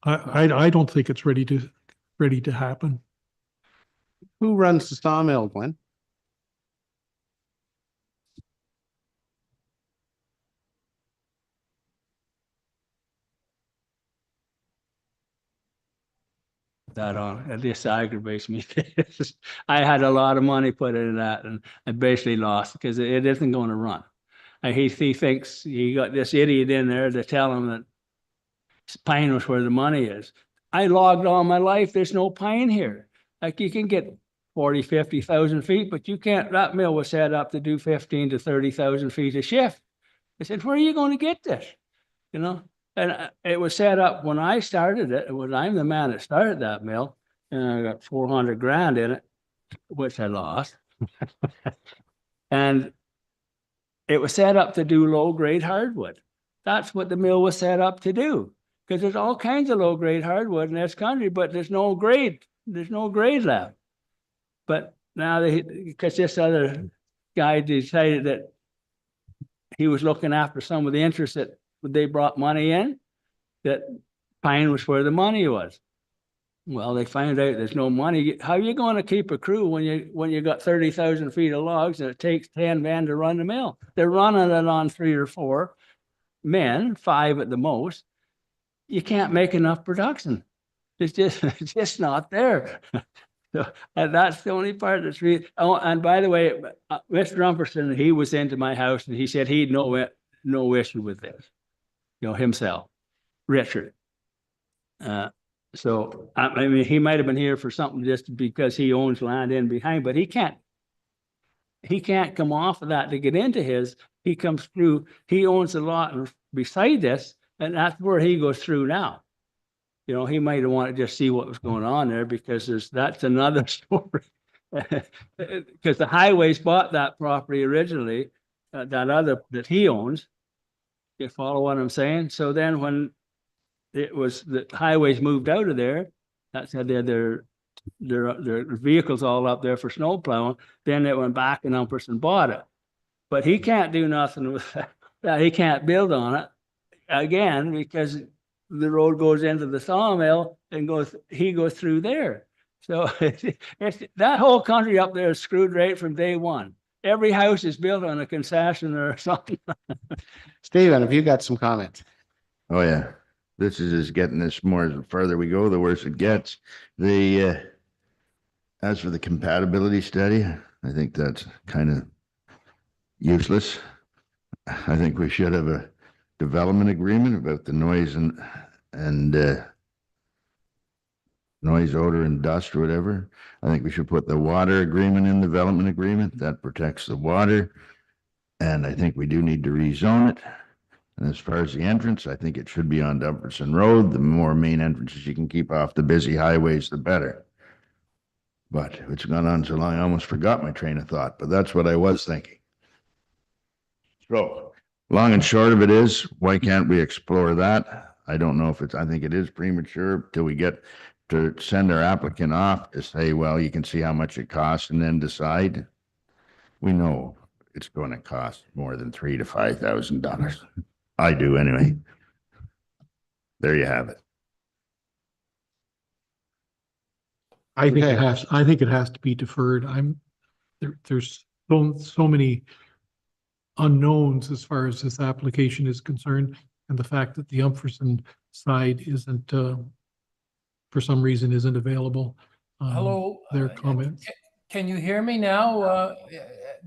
I don't think it's ready to happen. Who runs the sawmill, Glenn? that on. It just aggravates me. I had a lot of money put into that and I basically lost because it isn't going to run. And he thinks he got this idiot in there to tell him that pine was where the money is. I logged all my life. There's no pine here. Like you can get 40, 50,000 feet, but you can't, that mill was set up to do 15 to 30,000 feet a shift. I said, where are you going to get this? You know, and it was set up when I started it. I'm the man that started that mill, and I got 400 grand in it, which I lost. And it was set up to do low grade hardwood. That's what the mill was set up to do. Because there's all kinds of low grade hardwood in this country, but there's no grade left. But now because this other guy decided that he was looking after some of the interests that they brought money in, that pine was where the money was. Well, they found out there's no money. How are you going to keep a crew when you got 30,000 feet of logs and it takes 10 men to run the mill? They're running it on 3 or 4 men, 5 at the most. You can't make enough production. It's just not there. So, and that's the only part that's really. Oh, and by the way, Mr. Umperson, he was into my house and he said he'd no issue with this, himself, Richard. So I mean, he might have been here for something just because he owns land in behind, but he can't come off of that to get into his. He comes through. He owns a lot beside this, and that's where he goes through now. He might have wanted to just see what was going on there because that's another story. Because the highways bought that property originally, that he owns. You follow what I'm saying? So then when it was the highways moved out of there, that's how their vehicles all up there for snow plowing. Then it went back and Umperson bought it. But he can't do nothing with that. He can't build on it again because the road goes into the sawmill and he goes through there. So that whole country up there is screwed right from day one. Every house is built on a concession or something. Stephen, have you got some comments? Oh, yeah. This is just getting this more, the further we go, the worse it gets. As for the compatibility study, I think that's kind of useless. I think we should have a development agreement about the noise and noise, odor, and dust or whatever. I think we should put the water agreement in the development agreement. That protects the water. And I think we do need to rezone it. And as far as the entrance, I think it should be on Dumperson Road. The more main entrances you can keep off the busy highways, the better. But it's gone on so long, I almost forgot my train of thought, but that's what I was thinking. So long and short of it is, why can't we explore that? I don't know if I think it is premature till we get to send our applicant off to say, well, you can see how much it costs and then decide. We know it's going to cost more than $3,000 to $5,000. I do anyway. There you have it. I think it has to be deferred. There's so many unknowns as far as this application is concerned, and the fact that the Umperson side isn't, for some reason, isn't available. Hello. Their comments. Can you hear me now?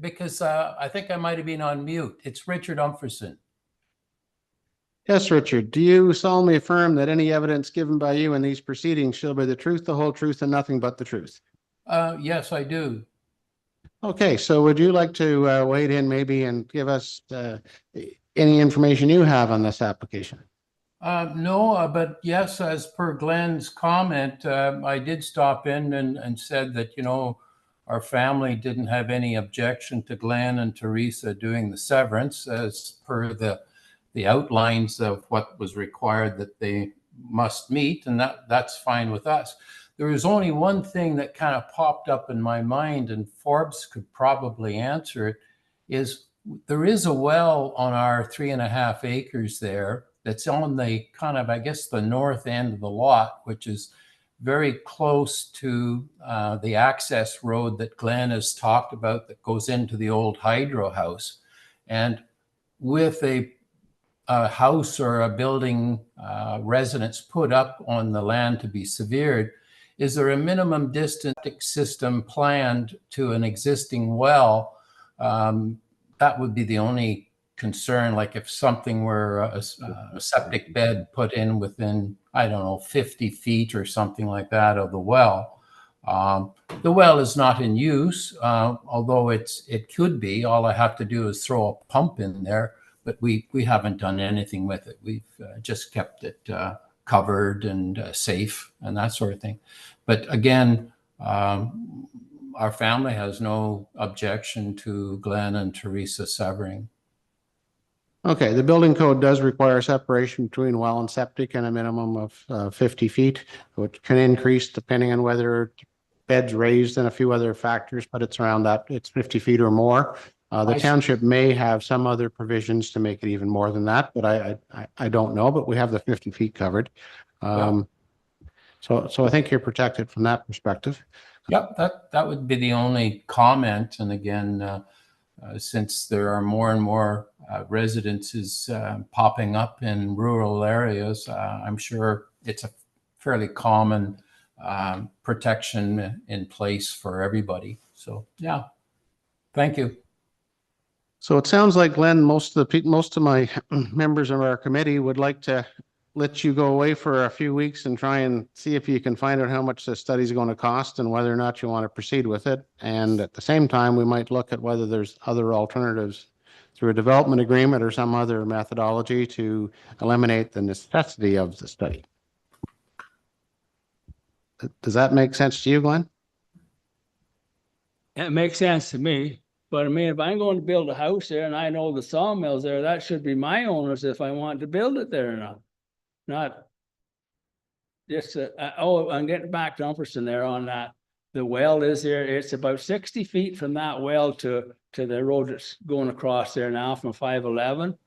Because I think I might have been on mute. It's Richard Umperson. Yes, Richard. Do you solemnly affirm that any evidence given by you in these proceedings shall be the truth, the whole truth, and nothing but the truth? Yes, I do. Okay, so would you like to wade in maybe and give us any information you have on this application? No, but yes, as per Glenn's comment, I did stop in and said that, our family didn't have any objection to Glenn and Teresa doing the severance as per the outlines of what was required that they must meet, and that's fine with us. There was only one thing that kind of popped up in my mind, and Forbes could probably answer it, is there is a well on our 3.5 acres there that's on the kind of, I guess, the north end of the lot, which is very close to the access road that Glenn has talked about that goes into the old hydro house. And with a house or a building residence put up on the land to be severed, is there a minimum distance system planned to an existing well? That would be the only concern, like if something were a septic bed put in within, I don't know, 50 feet or something like that of the well. The well is not in use, although it could be. All I have to do is throw a pump in there, but we haven't done anything with it. We've just kept it covered and safe and that sort of thing. But again, our family has no objection to Glenn and Teresa severing. Okay, the building code does require separation between well and septic and a minimum of 50 feet, which can increase depending on whether bed's raised and a few other factors, but it's around that, it's 50 feet or more. The township may have some other provisions to make it even more than that, but I don't know, but we have the 50 feet covered. So I think you're protected from that perspective. Yep, that would be the only comment. And again, since there are more and more residences popping up in rural areas, I'm sure it's a fairly common protection in place for everybody. So yeah, thank you. So it sounds like, Glenn, most of my members of our committee would like to let you go away for a few weeks and try and see if you can find out how much the study is going to cost and whether or not you want to proceed with it. And at the same time, we might look at whether there's other alternatives through a development agreement or some other methodology to eliminate the necessity of the study. Does that make sense to you, Glenn? It makes sense to me. But I mean, if I'm going to build a house there and I know the sawmill's there, that should be my owners if I want to build it there or not. Not just, I'm getting back to Umperson there on that. The well is there. It's about 60 feet from that well to the road that's going across there now from 511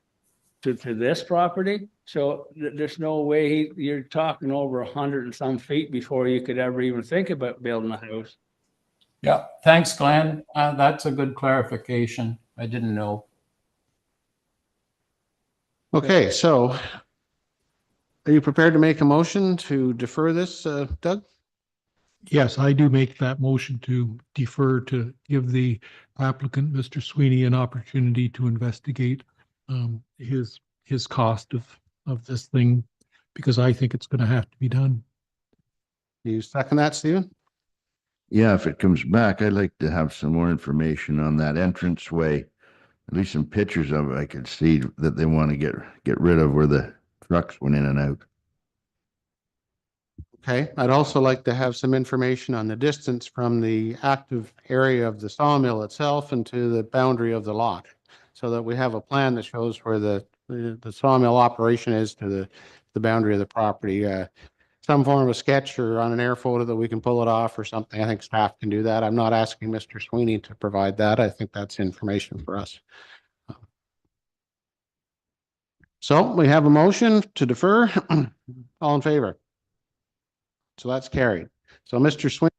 to this property. So there's no way you're talking over 100 and some feet before you could ever even think about building a house. Yeah, thanks, Glenn. That's a good clarification. I didn't know. Okay, so are you prepared to make a motion to defer this, Doug? Yes, I do make that motion to defer to give the applicant, Mr. Sweeney, an opportunity to investigate his cost of this thing, because I think it's going to have to be done. You second that, Stephen? Yeah, if it comes back, I'd like to have some more information on that entranceway. At least some pictures of it I could see that they want to get rid of where the trucks went in and out. Okay, I'd also like to have some information on the distance from the active area of the sawmill itself and to the boundary of the lot, so that we have a plan that shows where the sawmill operation is to the boundary of the property. Some form of sketch or on an air photo that we can pull it off or something. I think staff can do that. I'm not asking Mr. Sweeney to provide that. I think that's information for us. So we have a motion to defer. All in favor? So that's carried. So Mr. Sweeney,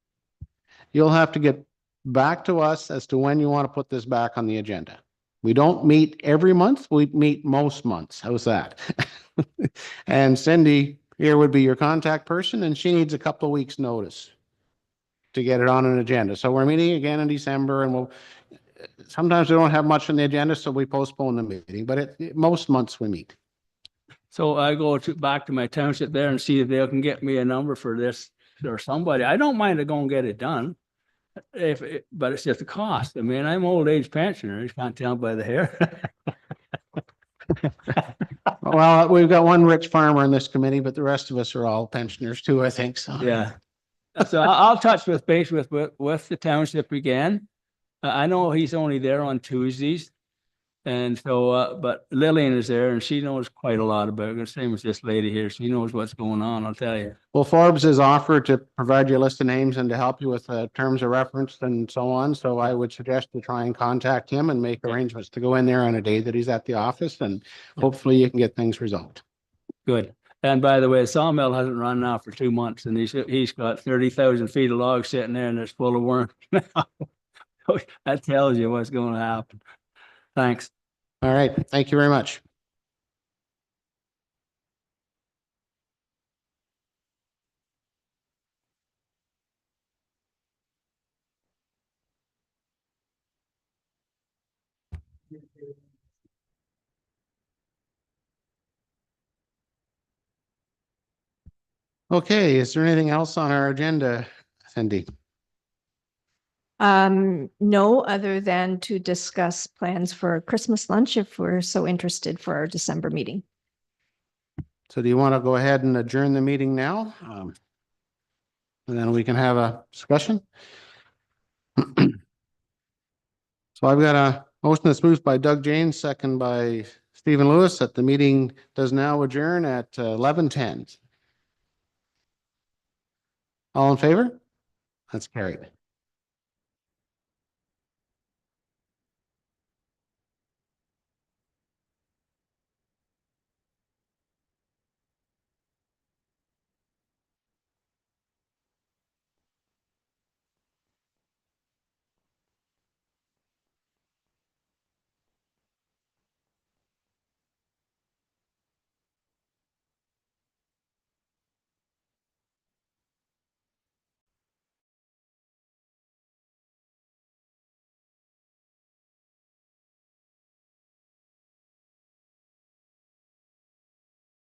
you'll have to get back to us as to when you want to put this back on the agenda. We don't meet every month. We meet most months. How's that? And Cindy here would be your contact person, and she needs a couple of weeks' notice to get it on an agenda. So we're meeting again in December, and sometimes we don't have much on the agenda, so we postpone the meeting, but most months we meet. So I go back to my township there and see if they can get me a number for this or somebody. I don't mind to go and get it done, but it's just a cost. I mean, I'm old age pensioner. You can't tell by the hair. Well, we've got one rich farmer in this committee, but the rest of us are all pensioners too, I think. So Yeah. So I'll touch base with the township again. I know he's only there on Tuesdays. And so, but Lillian is there and she knows quite a lot about it. Same as this lady here. She knows what's going on, I'll tell you. Well, Forbes has offered to provide you a list of names and to help you with terms of reference and so on. So I would suggest to try and contact him and make arrangements to go in there on a day that he's at the office, and hopefully you can get things resolved. Good. And by the way, the sawmill hasn't run now for 2 months, and he's got 30,000 feet of logs sitting there and it's full of worms. That tells you what's going to happen. Thanks. All right. Thank you very much. Okay, is there anything else on our agenda, Cindy? No, other than to discuss plans for Christmas lunch if we're so interested for our December meeting. So do you want to go ahead and adjourn the meeting now? And then we can have a discussion. So I've got a motion that's moved by Doug James, second by Stephen Lewis, that the meeting does now adjourn at 11:10. All in favor? That's carried.